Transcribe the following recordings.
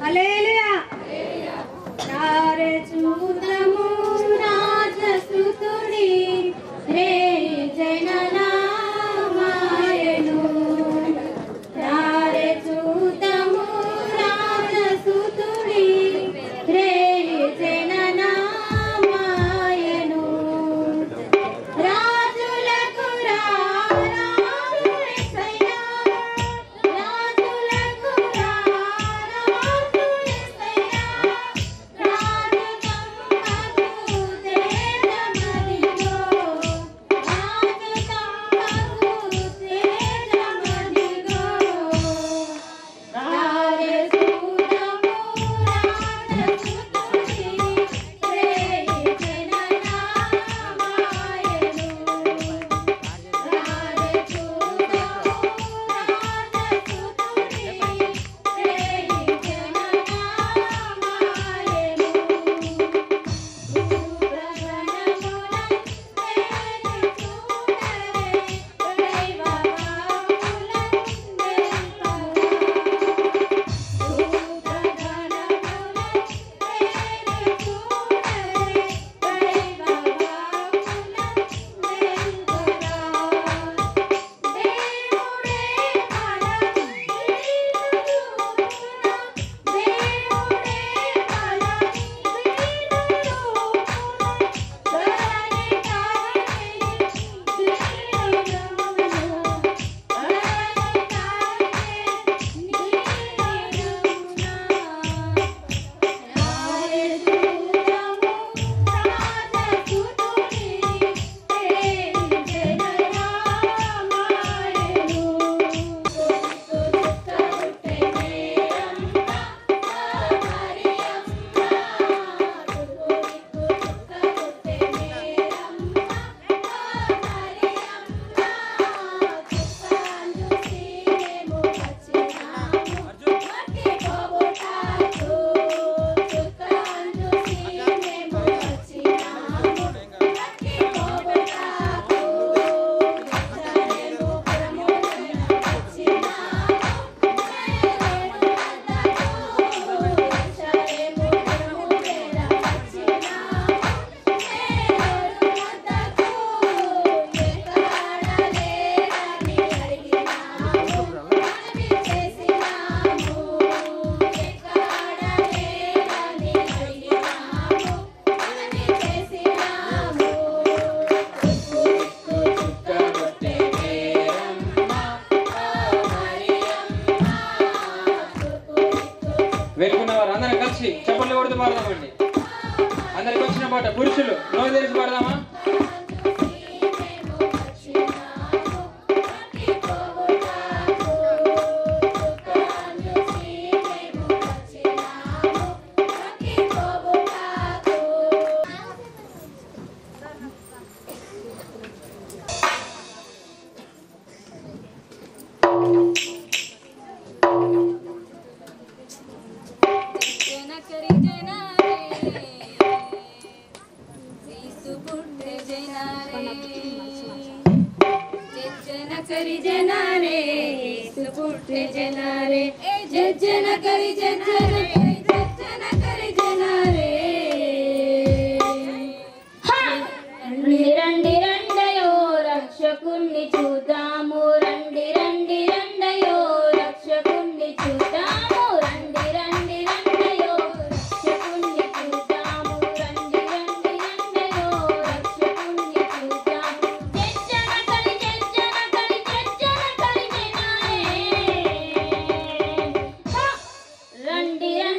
హల్లెలూయా రారే చూద్దాము రాజసుతుడి రే జననామాయను రారే చూద్దాము రాజసుతుడి రే జననామాయను రాజులకు రారాజు యేసయ్యా రాజులకు రారాజు యేసయ్యా రాజుతమ్మకు తేజమదిగో రాజుతమ్మకు తేజమదిగో రారే చూద్దాము రాజసుతుడి రే జననామాయను రారే చూద్దాము రాజసుతుడి రే వెళ్తున్నవారు అందరం కలిసి చప్పట్లు కొడుతూ పాడదామండి. అందరికి వచ్చిన పాట పురుషులు నోరు తెరిచి పాడదామా? రండి రండయో రక్షకుణ్ణి చూద్దాము రండి రండి రండయో రక్షకుణ్ణి చూద్దాము రండి రండి రండయో రక్షకుణ్ణి చూద్దాము రండి రండి రండయో రక్షకుణ్ణి చూద్దాము జన కలి జనారే రండి రండి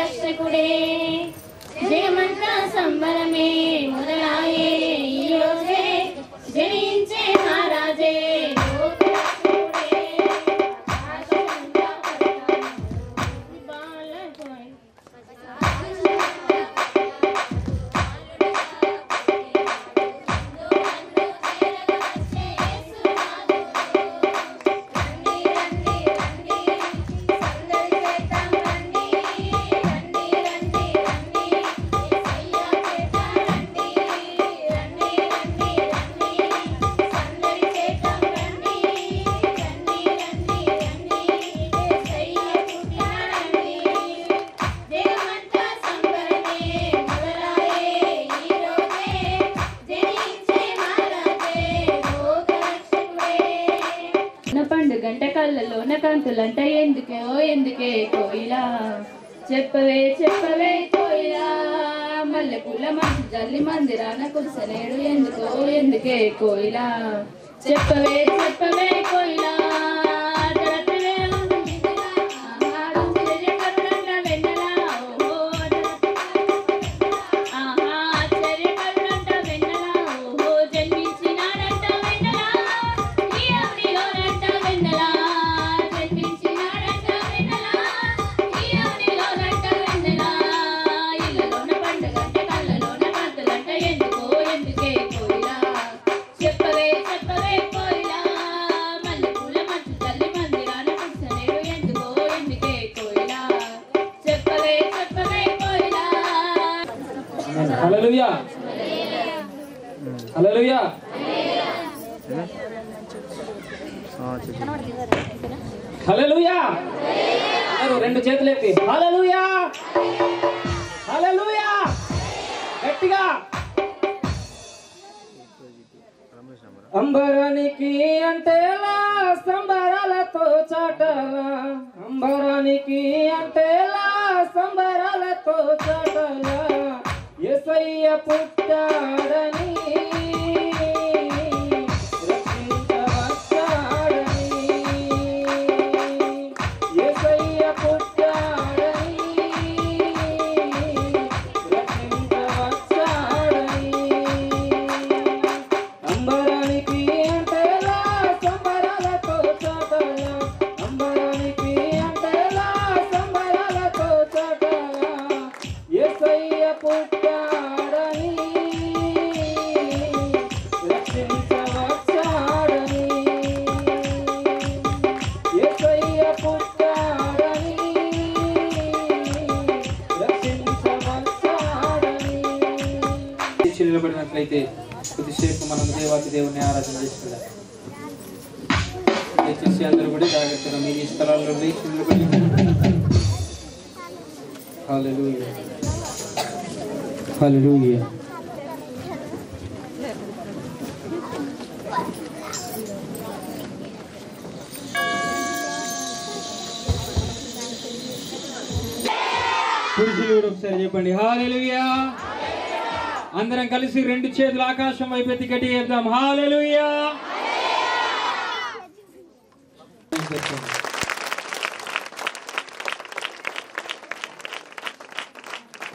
రక్షకుడే జయమంతా సంబరమే మొదలాయే ఈ రోజే జయించే మహారాజే లోక రక్షకుడే ఆకాశమంతా పడతాను బాలకోయ్ పండుగంట కళ్ళలోన కంతులంట ఎందుకే కోయిలా చెప్పవే చెప్పవే కోయిలా మల్లెపూల మంచి జల్లి మందిరాన కుసలేడు ఎందుకే కోయిలా చెప్పవే చెప్పవే కోయిలా హల్లెలూయా హల్లెలూయా హల్లెలూయా రెండు చేతులు ఎత్తి హల్లెలూయా హల్లెలూయా గట్టిగా అంబరానికి అంటేలా సంబరాలతో చాటలా అంబరానికి అంటేలా సంబరాలతో చాటలా యేసయ్య పుట్టాడని రక్షించవచ్చాడని యేసయ్య పుట్టాడని రక్షించవచ్చాడని అంబరానికి అంటేలా సంబరాలతో చాటలా అంబరానికి అంటేలా సంబరాలతో చాటలా యేసయ్య పుట్టాడని రక్షించవచ్చాడని యేసయ్య పుట్టాడని రక్షించవచ్చాడని నిలబడినట్లయితే కొద్దిసేపు మనం దేవాతి దేవుని ఆరాధన చేసుకుందాం. దయచేసి అందరూ కూడా జాగ్రత్తగా మీ స్థలాల్లో లేచి నిలబడి హల్లెలూయా హల్లెలూయా పురుషులు కూడా ఒకసారి చెప్పండి హల్లెలూయా. అందరం కలిసి రెండు చేతులు ఆకాశం వైపు ఎత్తి గట్టిగా చెప్దాం హల్లెలూయా.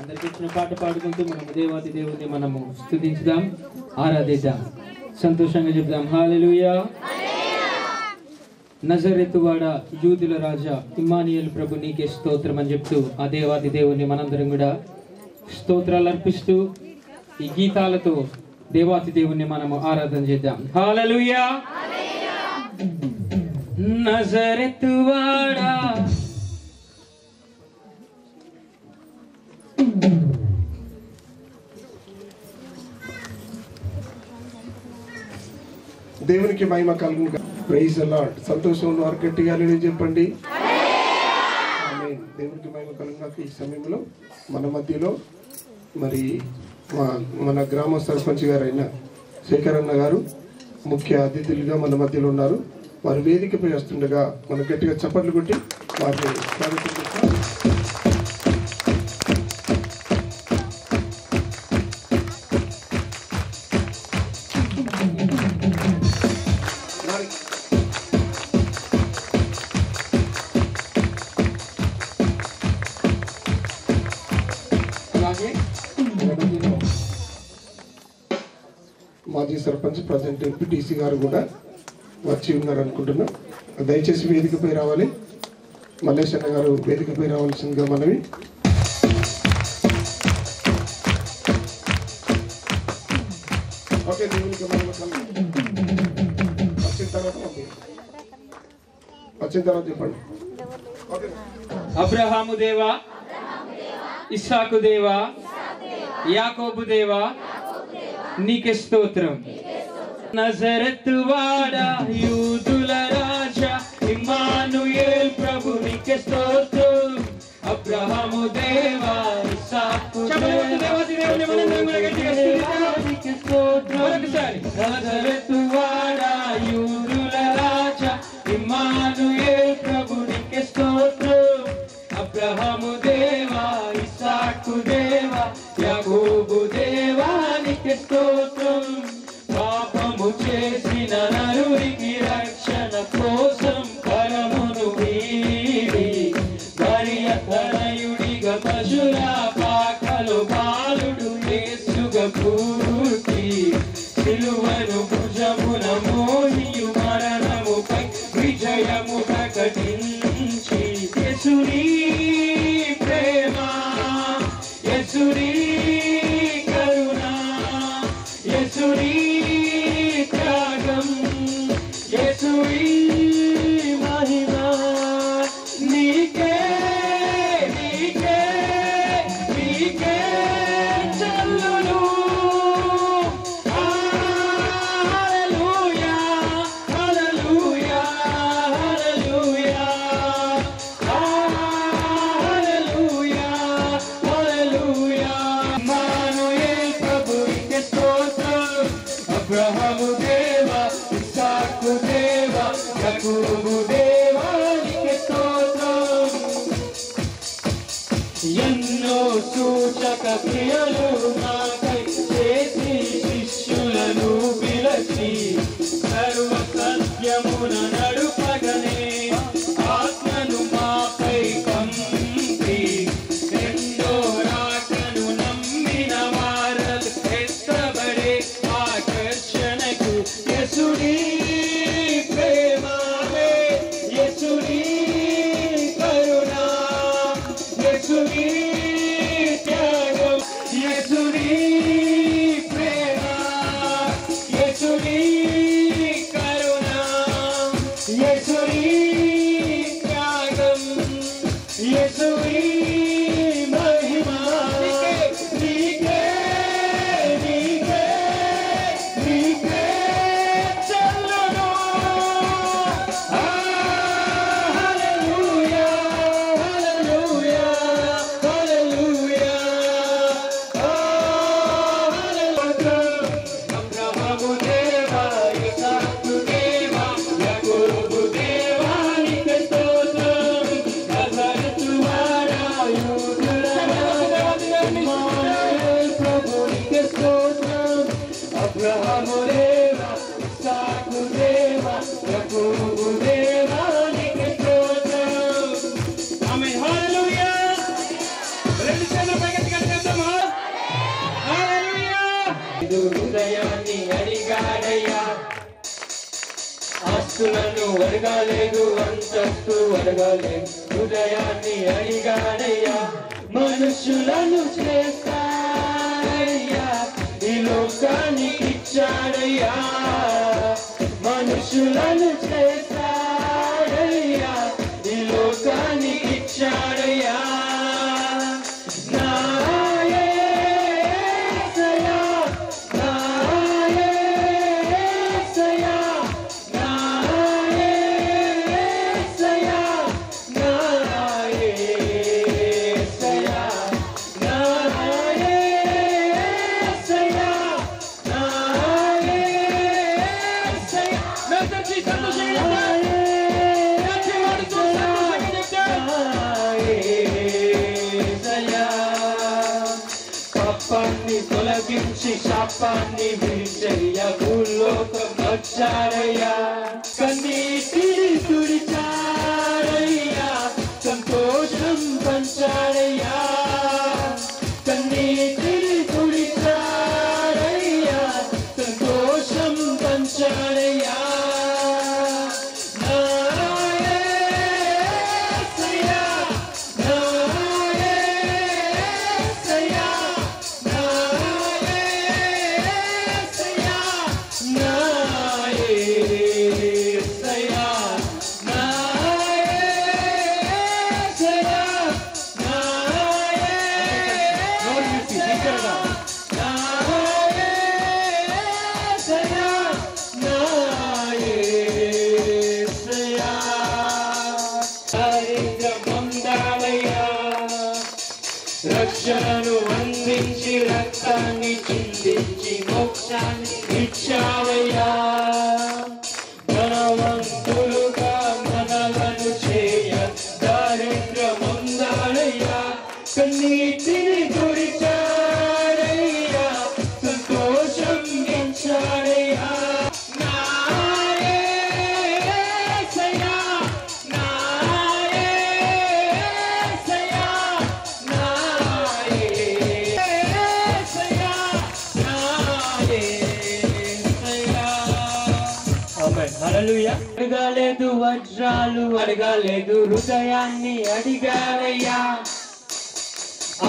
అందరికి ఇచ్చిన పాట పాడుకుంటూ మనము దేవాతి దేవుని మనము స్తుతించుదాం, ఆరాధిద్దాం, సంతోషంగా చెప్దాం హల్లెలూయా. నజరేతువాడ యూదుల రాజా ఇమ్మానుయేలు ప్రభు నీకే స్తోత్రం అని చెప్తూ ఆ దేవాది దేవుని మనందరం కూడా స్తోత్రాలు అర్పిస్తూ ఈ గీతాలతో దేవాతి దేవుని మనము ఆరాధన చేద్దాం హల్లెలూయా. నజరేతువాడ దేవునికి మహిమ కలుగును. Praise the lord. సంతోషం ఉన్నవారు గట్టిగా హల్లెలూయా చెప్పండి. ఆమేన్. దేవునికి మహిమ కలుగును. ఈ సమయంలో మన మధ్యలో మరి మన గ్రామ సర్పంచ్ గారైన శేఖరన్న గారు ముఖ్య అతిథులుగా మన మధ్యలో ఉన్నారు. వారు వేదికపై వస్తుండగా మనం గట్టిగా చప్పట్లు కొట్టి వారిని స్వాగతం చేస్తాం. మాజీ సర్పంచ్ ప్రజెంట్ ఎంపీటీసీ గారు కూడా వచ్చి ఉన్నారు అనుకుంటున్నా. దయచేసి వేదికపై రావాలి. మల్లేశన్న గారు వేదికపై రావాల్సిందిగా మనవి. ఓకే, దేవునికి వచ్చిన తర్వాత చెప్పండి. అబ్రహాము దేవా, ఇస్సాకు దేవా, యాకోబు దేవా, నీకే స్తోత్రం. నజరతు వాడా, యూదుల రాజా, ఇమ్మానుయేల్ ప్రభు నీకే స్తోత్రం. అబ్రహాము దేవా, ఇస్సాకు దేవా, నీకే స్తోత్రం. నజరతు వాడా, యూదుల రాజా, ఇమ్మానుయేల్ ప్రభు నీకే స్తోత్రం. అబ్రహాము దేవా, ఇస్సాకు దేవా, యాకోబు దేవా, నీకే స్తోత్రం. పాపము చేసిన నరునికి రక్షణ కోసం పరమును వీడి మరియ తనయుడిగా పశుల పాకలు బాలుడు యేసుగా పూర్తి సిలువను భుజమున మోహియు మరణముపై విజయము ప్రకటించి యేసుని ప్రేమ, యేసుని కరుణ, యేసుని త్యాగం, యేసుని మహిమ నీకే నీకే నీకే చెల్లును. హల్లెలూయా హల్లెలూయా హల్లెలూయా హల్లెలూయా హల్లెలూయా. ఇమ్మానుయేల్ ప్రభువుకే స్తోత్రం. అబ్రహాము దేవా, ఇస్సాకు దేవా, యాకోబు దేవా, నీకే స్తోత్రం. ఎన్నో సూచక క్రియలు నాకై చేసి శిష్యులను పిలచి సర్వ సత్యమున నడుపగనే ఆత్మను మాపై పంపి రెండో రాకను నమ్మిన వారలు ఎత్తబడే ఆకర్షణకు యేసుని ప్రేమ, యేసుని కరుణ, యేసుని త్యాగం, యేసుని ప్రేమ, యేసుని కరుణ, యేసుని త్యాగం, యేసుని మహిమ నీకే నీకే నీకే నీకే చెల్లును. హల్లెలూయా హల్లెలూయా హల్లెలూయా హల్లెలూయా. అబ్రహాము దేవా, ఇస్సాకు దేవా, యాకోబు దేవా, నీకే స్తోత్రం. నజరతు వాడా, యూదుల రాజా, ఇమ్మానుయేల్ ప్రభు నీకే స్తోత్రం. అబ్రహాము దేవా, ఇస్సాకు దేవా, యాకోబు దేవా, నీకే స్తోత్రం. ఆమేన్. హల్లెలూయా. రెండు చేతులు పైకెత్తి కట్టేద్దామా? హల్లెలూయా. ఇది హృదయాన్ని అడిగాడయ్యా, ఆస్తులను అడగాలేదు, అంతస్తు అడగాలేదు, హృదయాన్ని అడిగాడయ్యా. మనుషులను చేస్తాడయ్యా, ఈ లోకానికి ఇచ్చాడయ్యా. మనుషులను చేస్తాడయ్యా, ఈ లోకానికి ఇచ్చాడయ్యా. నా యేసయ్యా, నా యేసయ్యా, నా యేసయ్యా, నా యేసయ్యా, నా యేసయ్యా, నా యేసయ్యా. మెదటి సంతోషంగా నచ్చివాడితో సంతోషంగా పాపాన్ని తొలగించి శాపాన్ని విడిచెయ్య భూలోకం వచ్చారయ్యా. కన్నీటిని తుడిచారయ్యా, సంతోషం పంచారయ్యా. కన్నీటిని రక్షణను అందించి రక్తాన్ని చిందించి మోక్షాన్ని ఇచ్చావయ్యా. ధనవంతులుగా మనలను చేయ దారిద్ర్యముందాలయ్యా. కన్నీటిని తుడిచాడయ్యా, సంతోషం ఇచ్చాడయ్యా. అడగలేదు వజ్రాలు, అడగలేదు హృదయాన్ని అడిగావయ్యా.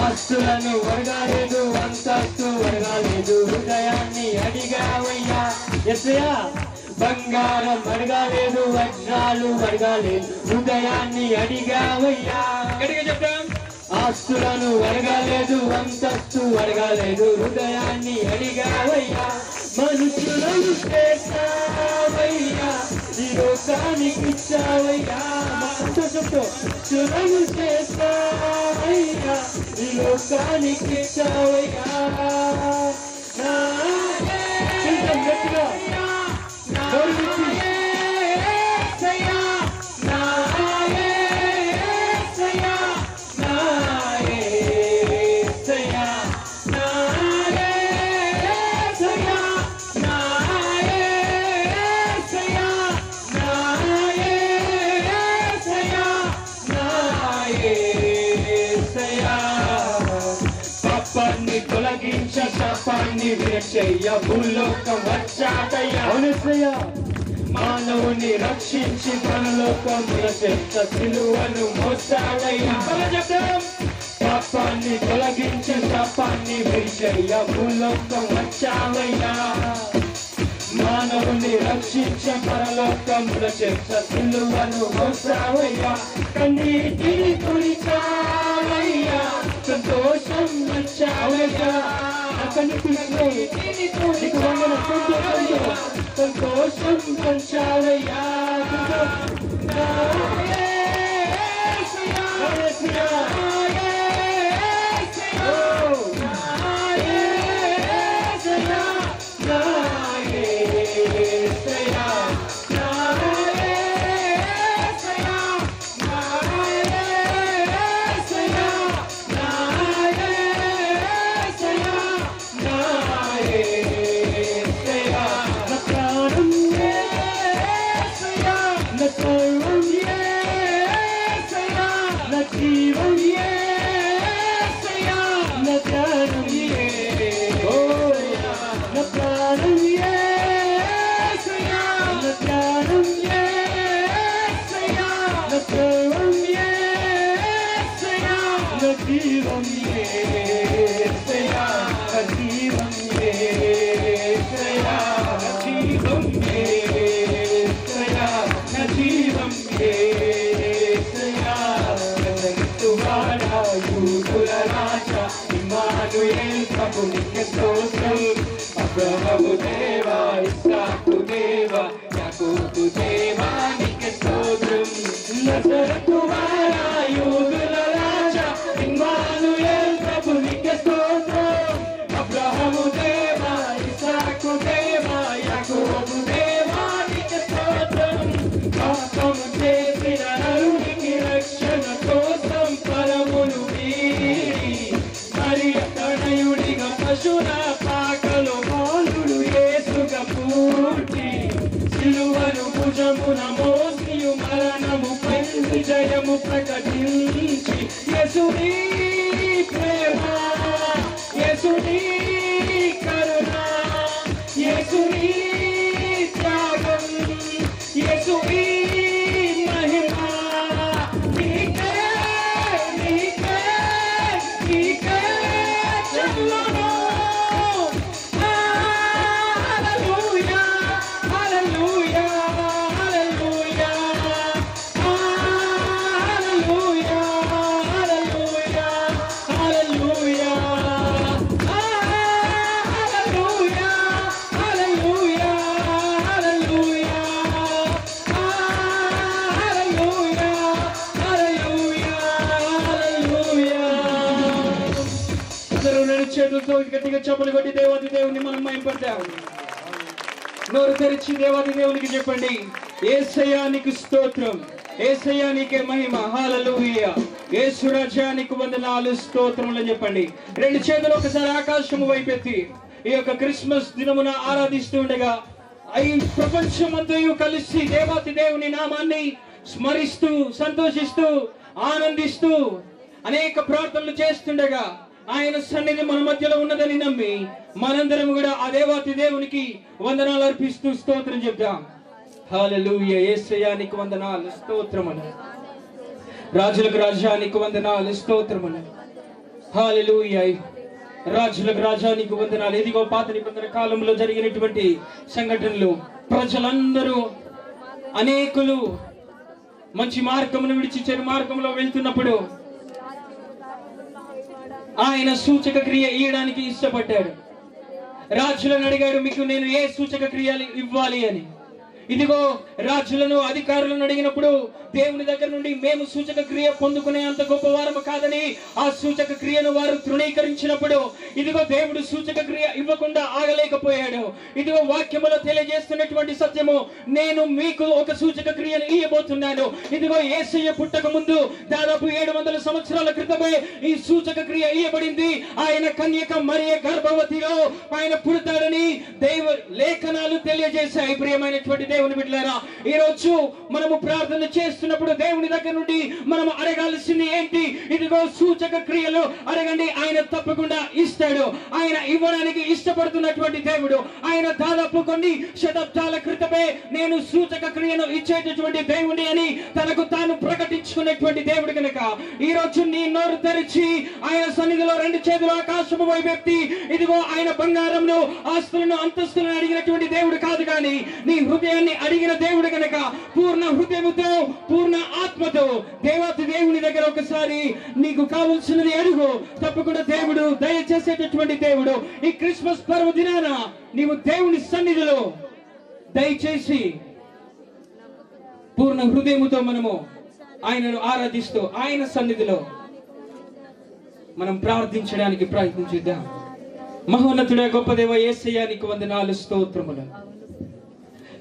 ఆస్తులను అడగలేదు, అంతస్తు అడగలేదు హృదయాన్ని అడిగావయ్యా. యేసయ్యా బంగారం అడగలేదు, వజ్రాలు అడగలేదు హృదయాన్ని అడిగావయ్యా. గట్టిగా చెప్తాం. ఆస్తులను అడగలేదు, అంతస్తు అడగలేదు హృదయాన్ని అడిగావయ్యా. మనుషులను చేసావయ్యా, ఈ లోకానికి ఇచ్చావయ్యా. సంతోషంతో మనుషులను చేసావయ్యా, ఈ లోకానికి ఇచ్చావయ్యా. గట్టిగా పాపాన్ని తొలగించ శాపాన్ని విరచయ్య భూలోకం వచ్చాడయ్యా. మానవుని రక్షించి పరలోకముల చెత్త సిలువను మోసాడయ్యా. పాపాన్ని తొలగించ శాపాన్ని విరచయ్య భూలోకం వచ్చావయ్యా. మానవుని రక్షించ పరలోకముల చెత్త సిలువను మోసావయ్యా. కన్నీటిని తుడిచావయ్యా, సంతోషం వచ్చావయ్యా. సంతోషం వచ్చావయ్యా. అబ్రహము దేవా, ఇస్సాకు దేవా, యాకోబు దేవా నీకే స్తోత్రం. నజరేతు వాడా, యూదుల రాజా, ఇమ్మానుయేల్ ప్రభు నీకే స్తోత్రం. అబ్రహము దేవా, ఇస్సాకు దేవా, యాకోబు దేవా నీకే స్తోత్రం. పాపము చేసిన నరునికి రక్షణ కోసం పరమును వీడి మరియ తనయుడిగా పశున పాకలు బాలుడు యేసుగా పూర్తి సిలువను భుజమున మోసియు మరణముపై విజయము ప్రకటించి యేసుని ప్రేమ, యేసుని కరుణ, యేసుని త్యాగం, యేసుని మహిమ నీకే నీకే నీకే చెల్లును. హల్లెలూయా హల్లెలూయా హల్లెలూయా హల్లెలూయా హల్లెలూయా హల్లెలూయా చేతులతో గట్టిగా చప్పలు కొట్టి దేవాది దేవుని మనం మహిమపడతాం. నోరు తెరిచి దేవాది దేవునికి చెప్పండి, యేసయ్యా నీకు స్తోత్రం, యేసయ్యా నీకే మహిమ, హల్లెలూయా, యేసు రాజా నీకు వందనాలు, స్తోత్రములు చెప్పండి. రెండు చేతులు ఒకసారి ఆకాశము వైపెత్తి ఈ యొక్క క్రిస్మస్ దినమున ఆరాధిస్తూ ఉండగా ఈ ప్రపంచమంతయు కలిసి దేవాతి దేవుని నామాన్ని స్మరిస్తూ సంతోషిస్తూ ఆనందిస్తూ అనేక ప్రార్థనలు చేస్తుండగా ఆయన సన్నిధి మన మధ్యలో ఉన్నదని నమ్మి మనందరం కూడా ఆ దేవాతి దేవునికి వందనాలు అర్పిస్తూ స్తోత్రం చెప్తాం. హల్లెలూయా, యేసయ్యా నీకు వందనాలు, స్తోత్రములు, రాజులకు రాజా నీకు వందనాలు, స్తోత్రములు, హల్లెలూయా, రాజులకు రాజా నీకు వందనాలు. ఇదిగో పాత నిబంధన కాలంలో జరిగినటువంటి సంఘటనలు, ప్రజలందరూ అనేకులు మంచి మార్గమును విడిచి చెడు మార్గంలో వెళ్తున్నప్పుడు ఆయన సూచక క్రియ ఇవ్వడానికి ఇష్టపడ్డాడు. రాజులను అడిగాడు, మీకు నేను ఏ సూచక క్రియలు ఇవ్వాలి అని. ఇదిగో రాజులను అధికారులను అడిగినప్పుడు దేవుని దగ్గర నుండి మేము సూచక క్రియ పొందుకునే అంత గొప్పవారము కాదని ఆ సూచక క్రియను వారు తృణీకరించినప్పుడు ఇదిగో దేవుడు సూచక క్రియ ఇవ్వకుండా ఆగలేకపోయాడు. ఇదిగో వాక్యములో తెలియజేస్తున్నటువంటి సత్యము, నేను మీకు ఒక సూచక క్రియను ఇవ్వబోతున్నాను. ఇదిగో యేసయ్య పుట్టక ముందు దాదాపు 700 సంవత్సరాల క్రితమే ఈ సూచక క్రియ ఇవ్వబడింది. ఆయన కన్యక మరియ గర్భవతిలో ఆయన పుడతాడని దైవ లేఖనాలు తెలియజేశాయి. ప్రియమైనటువంటి దేవుని బిడ్డలారా, ఈ రోజు మనము ప్రార్థన చేస్తున్నప్పుడు దేవుని దగ్గర నుండి మనం అడగాల్సింది ఏంటి? ఇదిగో సూచక క్రియలు అడగండి, ఆయన తప్పకుండా ఇస్తాడు. ఆయన ఇవ్వడానికి ఇష్టపడుతున్నటువంటి దేవుడు. ఆయన దాదాపు కొన్ని శతాబ్దాల క్రితమే నేను సూచక క్రియను ఇచ్చేటటువంటి దేవుడి అని తనకు తాను ప్రకటించుకున్నటువంటి దేవుడు కనుక ఈ రోజు నీ నోరు తెరిచి ఆయన సన్నిధిలో రెండు చేతులు ఆకాశము వైపెత్తి ఇదిగో ఆయన బంగారంను ఆస్తులను అంతస్తులను అడిగినటువంటి దేవుడు కాదు, కానీ నీ హృదయాన్ని అడిగిన దేవుడు కనుక పూర్ణ హృదయముతో పూర్ణ ఆత్మతో దేవాతి దేవుని దగ్గర ఒకసారి నీకు కావలసినది అడుగు. తప్పకుండా దేవుడు దయచేసేటటువంటి దేవుడు. ఈ క్రిస్మస్ పర్వదినాన నీవు దేవుని సన్నిధిలో దయచేసి పూర్ణ హృదయముతో మనము ఆయనను ఆరాధిస్తూ ఆయన సన్నిధిలో మనం ప్రార్థించడానికి ప్రయత్నించుద్దాం. మహోన్నతుడ గొప్ప దేవ యేసయ్యా నీకు వందనాలు, స్తోత్రములు.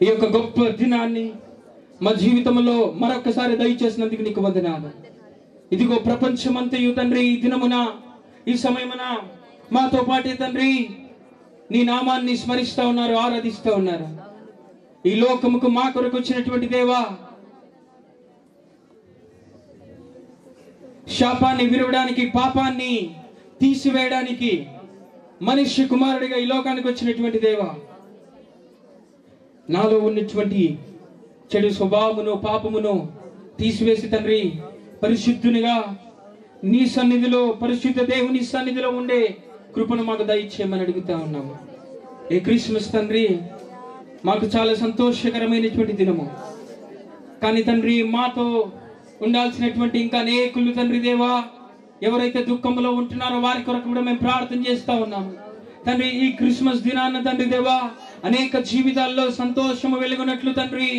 ఈ యొక్క గొప్ప దినాన్ని మా జీవితంలో మరొకసారి దయచేసినందుకు నీకు వందనాలు. ఇదిగో ప్రపంచమంతయు తండ్రి ఈ దినమున ఈ సమయమున మాతో పాటే తండ్రి నీ నామాన్ని స్మరిస్తూ ఉన్నారు, ఆరాధిస్తూ ఉన్నారు. ఈ లోకముకు మా కొరకు వచ్చినటువంటి దేవా, శాపాన్ని విరవడానికి పాపాన్ని తీసివేయడానికి మనిషి కుమారుడిగా ఈ లోకానికి వచ్చినటువంటి దేవా, నాలో ఉన్నటువంటి చెడు స్వభావమును పాపమును తీసివేసి తండ్రి పరిశుద్ధునిగా నీ సన్నిధిలో పరిశుద్ధ దేవుని సన్నిధిలో ఉండే కృపను మాకు దయచేయమని అడుగుతా ఉన్నాము. ఈ క్రిస్మస్ తండ్రి మాకు చాలా సంతోషకరమైనటువంటి దినము, కానీ తండ్రి మాతో ఉండాల్సినటువంటి ఇంకా అనేకులు తండ్రి దేవా ఎవరైతే దుఃఖంలో ఉంటున్నారో వారి కొరకు కూడా మేము ప్రార్థన చేస్తా ఉన్నాము. తండ్రి ఈ క్రిస్మస్ దినాన్న తండ్రి దేవా అనేక జీవితాల్లో సంతోషము వెలుగునట్లు తండ్రి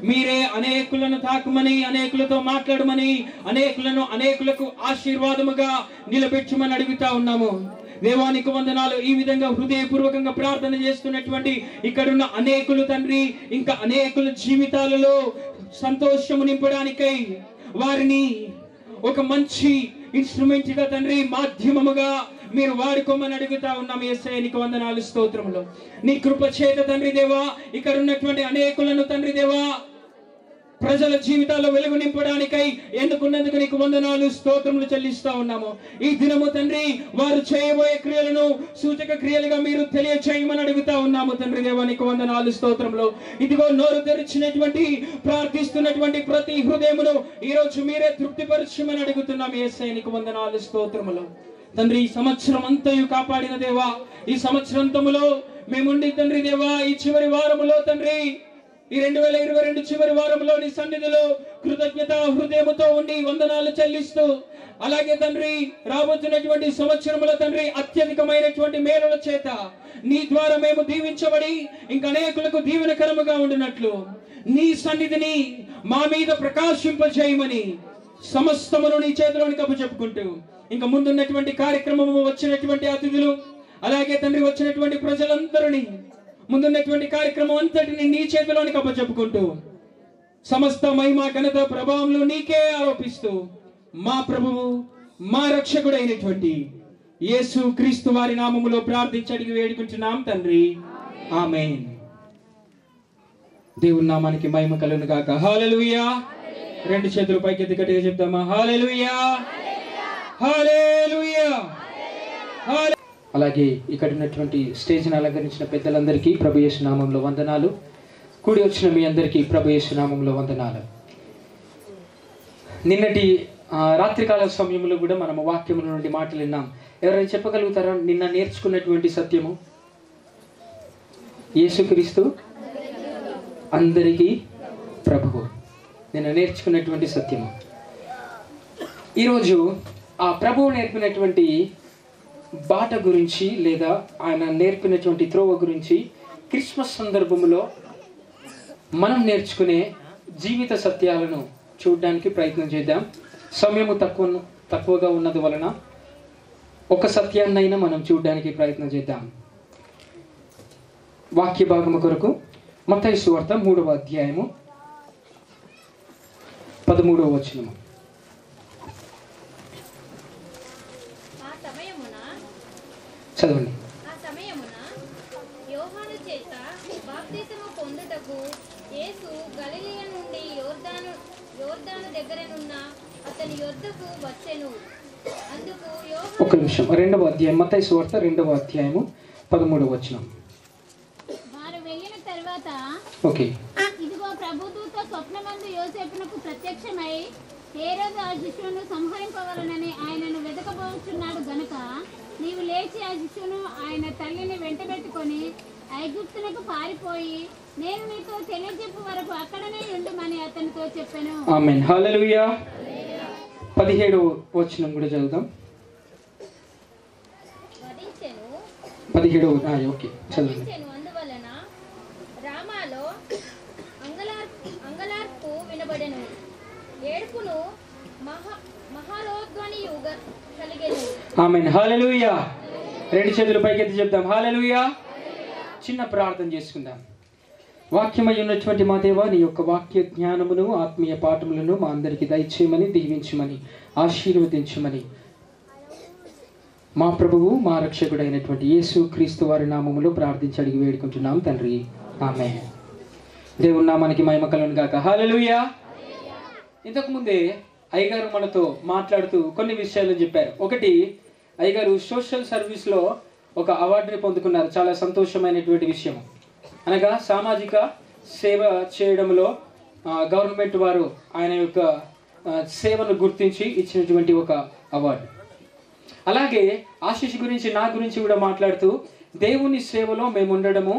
మీరే అనేకులను తాకమని, అనేకులతో మాట్లాడమని, అనేకులకు ఆశీర్వాదముగా నిలబెట్టమని అడుగుతా ఉన్నాము. దేవానికి వందనాలు. ఈ విధంగా హృదయపూర్వకంగా ప్రార్థన చేస్తున్నటువంటి ఇక్కడున్న అనేకులు తండ్రి ఇంకా అనేకుల జీవితాలలో సంతోషము నింపడానికై వారిని ఒక మంచి ఇన్స్ట్రుమెంట్ గా తండ్రి మాధ్యమముగా మీరు వాడుకోమని అడుగుతా ఉన్నాం. యేసయ్య నీకు వందనాలు, స్తోత్రములు. నీ కృప చేత తండ్రి దేవా ఇక్కడ ఉన్నటువంటి అనేకులను తండ్రి దేవా ప్రజల జీవితాల్లో వెలుగు నింపడానికై ఎన్నుకున్నందుకు నీకు వందనాలు, స్తోత్రములు చెల్లిస్తా ఉన్నాము. ఈ దినము తండ్రి వారు చేయబోయే క్రియలను సూచక క్రియలుగా మీరు తెలియచేయమని అడుగుతా ఉన్నాము. తండ్రి దేవా నీకు వందనాలు, స్తోత్రములు. ఇదిగో నోరు తెరిచినటువంటి ప్రార్థిస్తున్నటువంటి ప్రతి హృదయమును ఈ రోజు మీరే తృప్తిపరచమని అడుగుతున్నాము. యేసయ్య నీకు వందనాలు, స్తోత్రములు. తండ్రి ఈ సంవత్సరం అంతయు కాపాడిన దేవా, ఈ సంవత్సరంతములో మేముండి తండ్రి దేవా ఈ చివరి వారములో తండ్రి ఈ 2022 చివరి వారంలో నీ సన్నిధిలో కృతజ్ఞత హృదయముతో ఉండి వందనాలు చెల్లిస్తూ అలాగే తండ్రి రాబోతున్నటువంటి సంవత్సరంలో తండ్రి అత్యధికమైనటువంటి మేలుల చేత నీ ద్వారా మేము దీవించబడి ఇంకా అనేకులకు దీవెనకరముగా ఉండినట్లు నీ సన్నిధిని మా మీద ప్రకాశింపజేయమని సమస్తమును నీ చేతిలోనికి అప్పచెప్పుకుంటూ ఇంకా ముందున్నటువంటి కార్యక్రమము, వచ్చినటువంటి అతిథులు, అలాగే తండ్రి వచ్చినటువంటి ప్రజలందరినీ, ముందున్నటువంటి కార్యక్రమం అంతటిని నీ చేతిలోనికి అప్పచెప్పుకుంటూ సమస్త మహిమ ఘనత ప్రభావములు నీకే ఆరోపిస్తూ మా ప్రభువు మా రక్షకుడైనటువంటి యేసు క్రీస్తు వారి నామములో ప్రార్థించి అడిగి వేడుకుంటున్నాం తండ్రి, ఆమేన్. దేవుని నామానికి మహిమ కలుగును గాక. హల్లెలూయా. రెండు చేతులు పైకెత్తి గట్టిగా చెప్తామా? హల్లెలూయా, హల్లెలూయా. అలాగే ఇక్కడ ఉన్నటువంటి స్టేజ్ని అలంకరించిన పెద్దలందరికీ ప్రభు యేసు నామములో వందనాలు. కూడి వచ్చిన మీ అందరికీ ప్రభు యేసు నామములో వందనాలు. నిన్నటి రాత్రికాల సమయంలో కూడా మనము వాక్యముల నుండి మాటలు విన్నాం. ఎవరైనా చెప్పగలుగుతారా నిన్న నేర్చుకున్నటువంటి సత్యము? యేసుక్రీస్తు అందరికీ ప్రభువు. నిన్న నేర్చుకున్నటువంటి సత్యము. ఈరోజు ఆ ప్రభువు నేర్పినటువంటి బాట గురించి, లేదా ఆయన నేర్పినటువంటి త్రోవ గురించి క్రిస్మస్ సందర్భంలో మనం నేర్చుకునే జీవిత సత్యాలను చూడడానికి ప్రయత్నం చేద్దాం. సమయము తక్కువగా ఉన్నది వలన ఒక సత్యాన్నైనా మనం చూడడానికి ప్రయత్నం చేద్దాం. వాక్య భాగము కొరకు మత్తయి సువార్త 3వ అధ్యాయము 13వ వచనము. చదవండి. యోహాను చేత బాప్తిసము పొందుటకు యేసు గలిలయ నుండి యోర్దాను దగ్గరనున్న అతని యొద్దకు వచ్చెను. అందుకు ఒక నిమిషం. 2వ అధ్యాయం మత్తయి సువార్త 2వ అధ్యాయము 13వ వచనం. వారు వెళ్ళిన తర్వాత ఇదిగో ప్రభుదూత స్వప్నమందు యోసేపునకు ప్రత్యక్షమై హేరోదు ఆ శిశువును సంహరింపవలనని ఆయనను వెతకబోచున్నాడు గనుక నీవు లేచి ఆ శిశువును ఆయన తల్లిని వెంటబెట్టుకొని ఐగుప్తునకు పారిపోయి నేను నీతో తెలియజెప్పు వరకు అక్కడనే ఉండుమని అతనితో చెప్పాను. ఆమేన్. హల్లెలూయా. 17వ వచనం కూడా చదువుదాం. 17వ చదవండి. అందువలన రామాలో అంగలార్పు వినబడెను, ఏడుపును మహాలోధ్వనియు కలిగెను. ఆమేన్. హల్లెలూయా. రెండు చేతులు పైకెత్తి చెప్దాం హల్లెలూయా. చిన్న ప్రార్థన చేసుకుందాం. వాక్యమై ఉన్నటువంటి మా దేవా, నీ యొక్క వాక్య జ్ఞానమును, ఆత్మీయ పాఠములను మా అందరికీ దయచేయమని, దీవించమని, ఆశీర్వదించమని మా ప్రభువు మా రక్షకుడైనటువంటి యేసు క్రీస్తు వారి నామములో ప్రార్థించి అడిగి వేడుకుంటున్నాం తండ్రి, ఆమేన్. దేవుని నామానికి మహిమ కలుగును గాక. హల్లెలూయా. ఇంతకుముందే అయ్యగారు మనతో మాట్లాడుతూ కొన్ని విషయాలు చెప్పారు. ఒకటి, అయ్యగారు సోషల్ సర్వీస్లో ఒక అవార్డుని పొందుకున్నారు. చాలా సంతోషమైనటువంటి విషయం. అనగా సామాజిక సేవ చేయడంలో గవర్నమెంట్ వారు ఆయన యొక్క సేవను గుర్తించి ఇచ్చినటువంటి ఒక అవార్డు. అలాగే ఆశీష్ గురించి, నా గురించి కూడా మాట్లాడుతూ దేవుని సేవలో మేము ఉండడము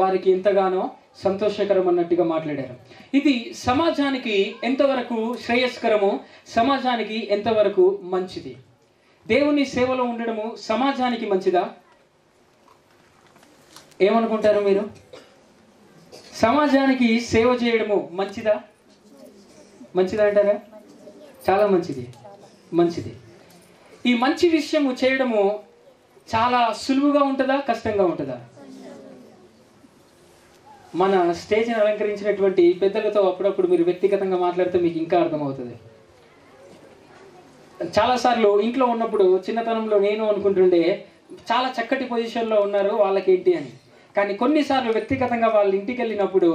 వారికి ఎంతగానో సంతోషకరం అన్నట్టుగా మాట్లాడారు. ఇది సమాజానికి ఎంతవరకు శ్రేయస్కరము, సమాజానికి ఎంతవరకు మంచిది? దేవుని సేవలో ఉండడము సమాజానికి మంచిదా? ఏమనుకుంటారు మీరు? సమాజానికి సేవ చేయడము మంచిదా? మంచిదా అంటారా? చాలా మంచిది. మంచిది. ఈ మంచి విషయము చేయడము చాలా సులువుగా ఉంటుందా, కష్టంగా ఉంటుందా? మన స్టేజ్ని అలంకరించినటువంటి పెద్దలతో అప్పుడప్పుడు మీరు వ్యక్తిగతంగా మాట్లాడితే మీకు ఇంకా అర్థమవుతుంది. చాలాసార్లు ఇంట్లో ఉన్నప్పుడు చిన్నతనంలో నేను అనుకుంటుండే చాలా చక్కటి పొజిషన్లో ఉన్నారు వాళ్ళకేంటి అని. కానీ కొన్నిసార్లు వ్యక్తిగతంగా వాళ్ళ ఇంటికి వెళ్ళినప్పుడు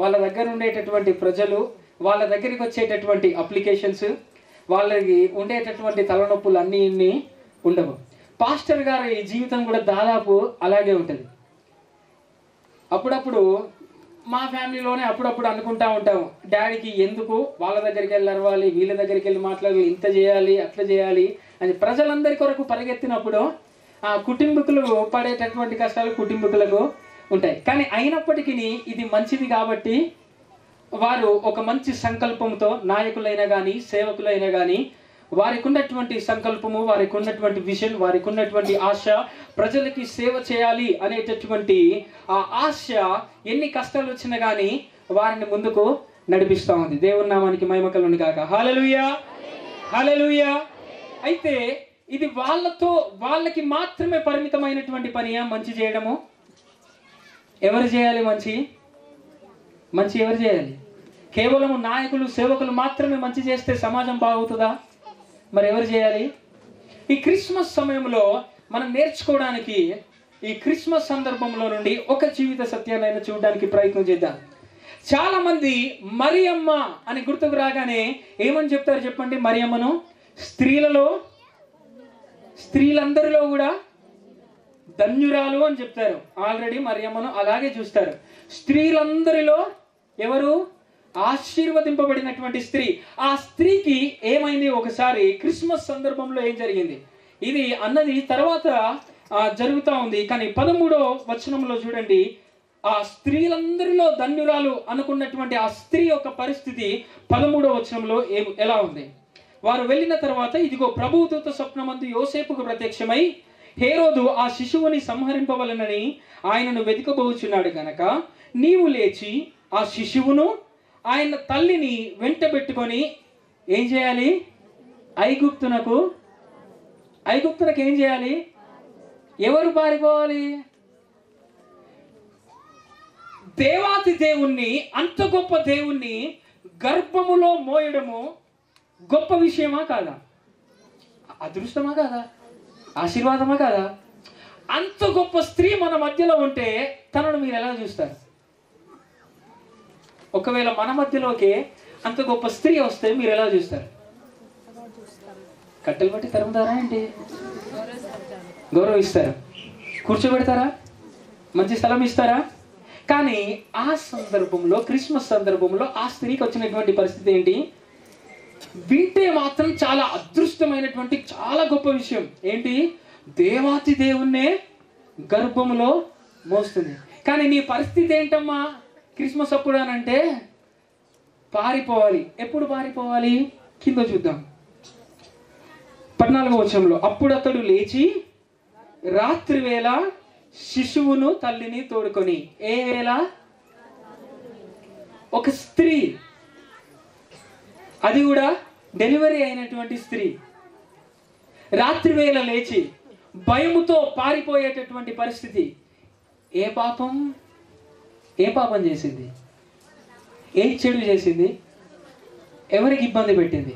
వాళ్ళ దగ్గర ఉండేటటువంటి ప్రజలు, వాళ్ళ దగ్గరికి వచ్చేటటువంటి అప్లికేషన్స్, వాళ్ళకి ఉండేటటువంటి తలనొప్పులు అన్నీ ఉండవు. పాస్టర్ గారి జీవితం కూడా దాదాపు అలాగే ఉంటుంది. అప్పుడప్పుడు మా ఫ్యామిలీలోనే అప్పుడప్పుడు అనుకుంటా ఉంటాము, డాడీకి ఎందుకు వాళ్ళ దగ్గరికి వెళ్ళి అరవాలి, వీళ్ళ దగ్గరికి వెళ్ళి మాట్లాడాలి, ఇంత చేయాలి, అట్లా చేయాలి అని ప్రజలందరి కొరకు పరిగెత్తినప్పుడు ఆ కుటుంబకులు పడేటటువంటి కష్టాలు కుటుంబకులకు ఉంటాయి. కానీ అయినప్పటికీ ఇది మంచిది కాబట్టి వారు ఒక మంచి సంకల్పంతో, నాయకులైనా కానీ సేవకులైనా కానీ వారికి ఉన్నటువంటి సంకల్పము, వారికి ఉన్నటువంటి విజన్, వారికి ఉన్నటువంటి ఆశ, ప్రజలకి సేవ చేయాలి అనేటటువంటి ఆ ఆశ ఎన్ని కష్టాలు వచ్చినా కానీ వారిని ముందుకు నడిపిస్తూ ఉంది. దేవుని నామానికి మహిమ కలుగును గాక. హల్లెలూయా, హల్లెలూయా. అయితే ఇది వాళ్ళకి మాత్రమే పరిమితమైనటువంటి పనియా మంచి చేయడము? ఎవరు చేయాలి మంచి ఎవరు చేయాలి? కేవలం నాయకులు సేవకులు మాత్రమే మంచి చేస్తే సమాజం బాగుతుందా? మరి ఎవరు చేయాలి? ఈ క్రిస్మస్ సమయంలో మనం నేర్చుకోవడానికి ఈ క్రిస్మస్ సందర్భంలో నుండి ఒక జీవిత సత్యాన్ని చూడడానికి ప్రయత్నం చేద్దాం. చాలా మంది మరియమ్మ అని గుర్తుకు రాగానే ఏమని చెప్తారు చెప్పండి? మరియమ్మను స్త్రీలందరిలో కూడా ధన్యురాలు అని చెప్తారు. ఆల్రెడీ మరియమ్మను అలాగే చూస్తారు. స్త్రీలందరిలో ఎవరు? ఆశీర్వదింపబడినటువంటి స్త్రీ. ఆ స్త్రీకి ఏమైంది? ఒకసారి క్రిస్మస్ సందర్భంలో ఏం జరిగింది ఇది అన్నది తర్వాత జరుగుతూ ఉంది. కానీ 13వ వచనంలో చూడండి, ఆ స్త్రీలందరిలో ధన్యురాలు అనుకున్నటువంటి ఆ స్త్రీ యొక్క పరిస్థితి 13వ వచనంలో ఎలా ఉంది? వారు వెళ్ళిన తర్వాత ఇదిగో ప్రభువు దూత స్వప్నమందు యోసేపుకు ప్రత్యక్షమై, హేరోదు ఆ శిశువుని సంహరింపవలనని ఆయనను వెతుకబోచున్నాడు గనక నీవు లేచి ఆ శిశువును ఆయన తల్లిని వెంటబెట్టుకొని ఏం చేయాలి? ఐగుప్తునకు ఏం చేయాలి? ఎవరు పారిపోవాలి? దేవాతి దేవుణ్ణి, అంత గొప్ప దేవుణ్ణి గర్భములో మోయడము గొప్ప విషయమా కాదా? అదృష్టమా కాదా? ఆశీర్వాదమా కాదా? అంత గొప్ప స్త్రీ మన మధ్యలో ఉంటే తనను మీరు ఎలా చూస్తారు? ఒకవేళ మన మధ్యలోకి అంత గొప్ప స్త్రీ వస్తే మీరు ఎలా చూస్తారు? కట్టెలు బట్టి తరుముతారా ఏంటి? గౌరవిస్తారా? కూర్చోబెడతారా? మంచి స్థలం ఇస్తారా? కానీ ఆ సందర్భంలో, క్రిస్మస్ సందర్భంలో ఆ స్త్రీకి వచ్చినటువంటి పరిస్థితి ఏంటి? వింటే మాత్రం చాలా అదృష్టమైనటువంటి చాలా గొప్ప విషయం. ఏంటి? దేవాతి దేవుణ్ణే గర్భములో మోస్తుంది. కానీ నీ పరిస్థితి ఏంటమ్మా క్రిస్మస్ అప్పుడు అని అంటే పారిపోవాలి. ఎప్పుడు పారిపోవాలి? కింద చూద్దాం 14వ వచనంలో, అప్పుడు అతడు లేచి రాత్రి వేళ శిశువును తల్లిని తోడుకొని. ఏ వేళ? ఒక స్త్రీ, అది కూడా డెలివరీ అయినటువంటి స్త్రీ రాత్రి వేళ లేచి భయముతో పారిపోయేటటువంటి పరిస్థితి. ఏ పాపం చేసింది? ఏ చెడు చేసింది? ఎవరికి ఇబ్బంది పెట్టింది?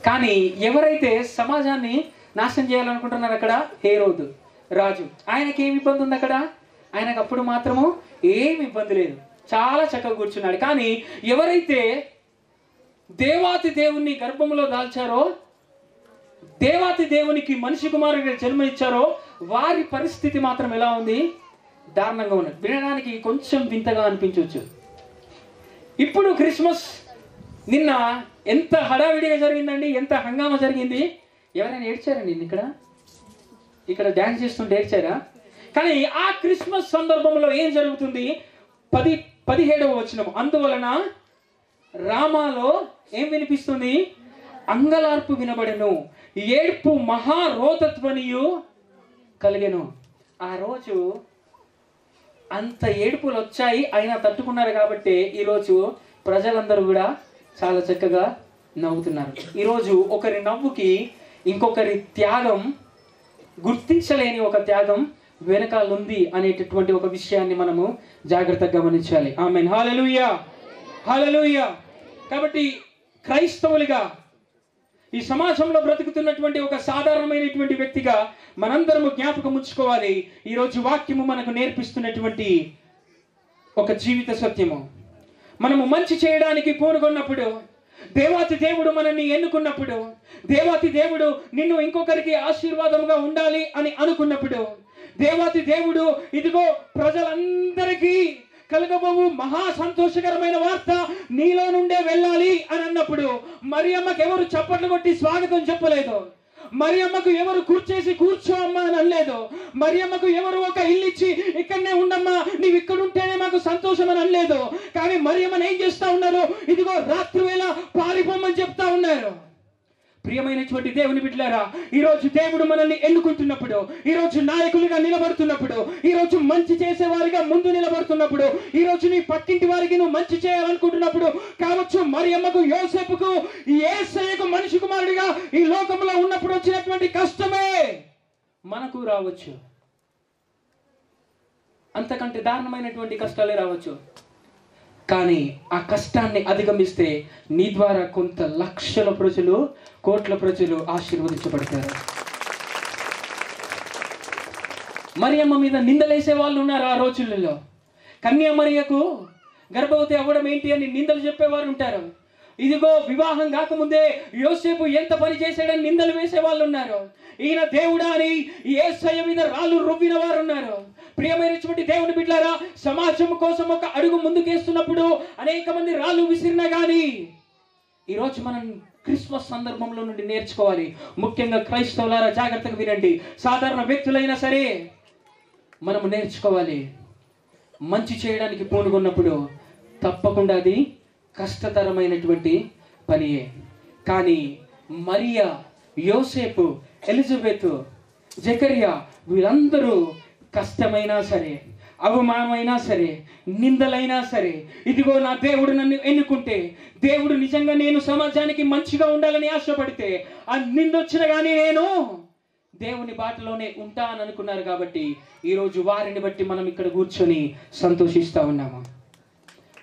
కానీ ఎవరైతే సమాజాన్ని నాశనం చేయాలనుకుంటున్నారు అక్కడ హేరోదు రాజు. ఆయనకి ఏమి ఇబ్బంది ఉంది అక్కడ? ఆయనకు అప్పుడు మాత్రము ఏమి ఇబ్బంది లేదు, చాలా చక్కగా కూర్చున్నాడు. కానీ ఎవరైతే దేవాతి దేవుణ్ణి గర్భంలో దాల్చారో, దేవాతి దేవునికి మనిషి కుమారుడికి జన్మ ఇచ్చారో వారి పరిస్థితి మాత్రం ఎలా ఉంది? దారుణంగా ఉన్నది. వినడానికి కొంచెం వింతగా అనిపించవచ్చు. ఇప్పుడు క్రిస్మస్ నిన్న ఎంత హడావిడిగా జరిగిందండి, ఎంత హంగామా జరిగింది. ఎవరైనా ఏడ్చారండి ఇక్కడ డ్యాన్స్ చేస్తుంటే ఏడ్చారా? కానీ ఆ క్రిస్మస్ సందర్భంలో ఏం జరుగుతుంది? 17వ వచనం, అందువలన రామాలో ఏం వినిపిస్తుంది? అంగలార్పు వినబడెను, ఏడ్పు మహారోతత్వనియు కలిగెను. ఆ రోజు అంత ఏడుపులు వచ్చాయి, అయినా తట్టుకున్నారు. కాబట్టి ఈరోజు ప్రజలందరూ కూడా చాలా చక్కగా నవ్వుతున్నారు. ఈరోజు ఒకరి నవ్వుకి ఇంకొకరి త్యాగం, గుర్తించలేని ఒక త్యాగం వెనకాల ఉంది అనేటటువంటి ఒక విషయాన్ని మనము జాగ్రత్తగా గమనించాలి. ఆమేన్. హల్లెలూయా, హల్లెలూయా. కాబట్టి క్రైస్తవులుగా ఈ సమాజంలో బ్రతుకుతున్నటువంటి ఒక సాధారణమైనటువంటి వ్యక్తిగా మనందరము జ్ఞాపకం ఉంచుకోవాలి. ఈరోజు వాక్యము మనకు నేర్పిస్తున్నటువంటి ఒక జీవిత సత్యము. మనము మంచి చేయడానికి పూనుకున్నప్పుడు, దేవాతి దేవుడు మనల్ని ఎన్నుకున్నప్పుడు, దేవాతి దేవుడు నిన్ను ఇంకొకరికి ఆశీర్వాదంగా ఉండాలి అని అనుకున్నప్పుడు, దేవాతి దేవుడు ఇదిగో ప్రజలందరికీ కలగబోవు మహా సంతోషకరమైన వార్త నీలో నుండే వెళ్ళాలి అని అన్నప్పుడు మరియమ్మకు ఎవరు చప్పట్లు కొట్టి స్వాగతం చెప్పలేదు. మరియమ్మకు ఎవరు కూర్చో అమ్మా అని అనలేదు. మరియమ్మకు ఎవరు ఒక ఇల్లు ఇచ్చి ఇక్కడనే ఉండమ్మా, నీవు ఇక్కడ ఉంటేనే మాకు సంతోషం అని అనలేదు. కానీ మరియమ్మని ఏం చేస్తా ఉన్నారు? ఇదిగో రాత్రి వేళ పారిపోమని చెప్తా ఉన్నారు. ప్రియమైనటువంటి దేవుని బిడ్డలారా, ఈరోజు దేవుడు మనల్ని ఎన్నుకుంటున్నప్పుడు, ఈరోజు నాయకులుగా నిలబడుతున్నప్పుడు, ఈరోజు మంచి చేసేవారిగా ముందు నిలబడుతున్నప్పుడు, ఈరోజు నీ పక్కింటి వారికి నువ్వు మంచి చేయాలనుకుంటున్నప్పుడు కావచ్చు, మరియమ్మకు, యోసేపుకు, యేసయ్యకు మనిషి కుమారుడిగా ఈ లోకంలో ఉన్నప్పుడు వచ్చినటువంటి కష్టమే మనకు రావచ్చు. అంతకంటే దారుణమైనటువంటి కష్టాలే రావచ్చు. కానీ ఆ కష్టాన్ని అధిగమిస్తే నీ ద్వారా కొంత లక్షల ప్రజలు, కోట్ల ప్రజలు ఆశీర్వదించబడతారు. మరియమ్మ మీద నిందలేసే వాళ్ళు ఉన్నారు ఆ రోజులలో. కన్యామరియకు గర్భవతి అవ్వడం ఏంటి అని నిందలు చెప్పేవారు ఉంటారు. ఇదిగో వివాహం కాకముందే యోసేపు ఎంత పని చేశాడని నిందలు వేసే వాళ్ళు ఉన్నారు. ఈయన దేవుడా అని యేసయ్య మీద రాళ్ళు రువ్విన వారు ఉన్నారు. ప్రియమైనటువంటి దేవుని బిడ్డలారా, సమాజం కోసం ఒక అడుగు ముందుకేస్తున్నప్పుడు అనేక మంది రాళ్ళు విసిరినా కానీ ఈరోజు మనం క్రిస్మస్ సందర్భంలో నుండి నేర్చుకోవాలి. ముఖ్యంగా క్రైస్తవులారా జాగ్రత్తగా వినండి. సాధారణ వ్యక్తులైనా సరే మనము నేర్చుకోవాలి. మంచి చేయడానికి పూనుకున్నప్పుడు తప్పకుండా అది కష్టతరమైనటువంటి పనియే. కానీ మరియా, యోసేపు, ఎలిజబెత్, జకరియా వీళ్ళందరూ కష్టమైనా సరే, అవమానమైనా సరే, నిందలైనా సరే, ఇదిగో నా దేవుడు నన్ను ఎన్నుకుంటే, దేవుడు నిజంగా నేను సమాజానికి మంచిగా ఉండాలని ఆశపడితే ఆ నిందొచ్చిన కానీ నేను దేవుని బాటలోనే ఉంటానని అనుకున్నారు. కాబట్టి ఈరోజు వారిని బట్టి మనం ఇక్కడ కూర్చొని సంతోషిస్తూ ఉన్నాము.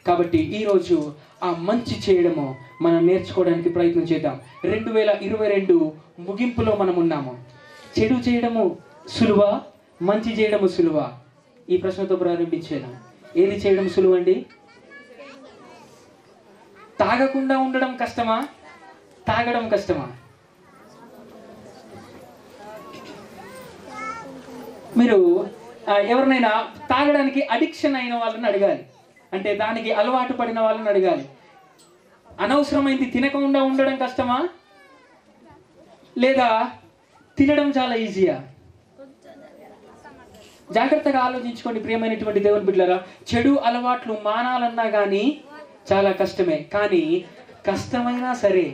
కాబట్టి ఈరోజు ఆ మంచి చేయడము మనం నేర్చుకోవడానికి ప్రయత్నం చేద్దాం. 2022 ముగింపులో మనం ఉన్నాము. చెడు చేయడము సులువా, మంచి చేయడము సులువా? ఈ ప్రశ్నతో ప్రారంభించాను. ఏది చేయడం సులువండి? తాగకుండా ఉండడం కష్టమా, తాగడం కష్టమా? మీరు ఎవరినైనా తాగడానికి అడిక్షన్ అయిన వాళ్ళని అడగాలి, అంటే దానికి అలవాటు పడిన వాళ్ళని అడగాలి. అనవసరమైంది తినకుండా ఉండడం కష్టమా, లేదా తినడం చాలా ఈజీయా? జాగ్రత్తగా ఆలోచించుకోండి ప్రియమైనటువంటి దేవుని బిడ్డలారా. చెడు అలవాట్లు మానాలన్నా కానీ చాలా కష్టమే. కానీ కష్టమైనా సరే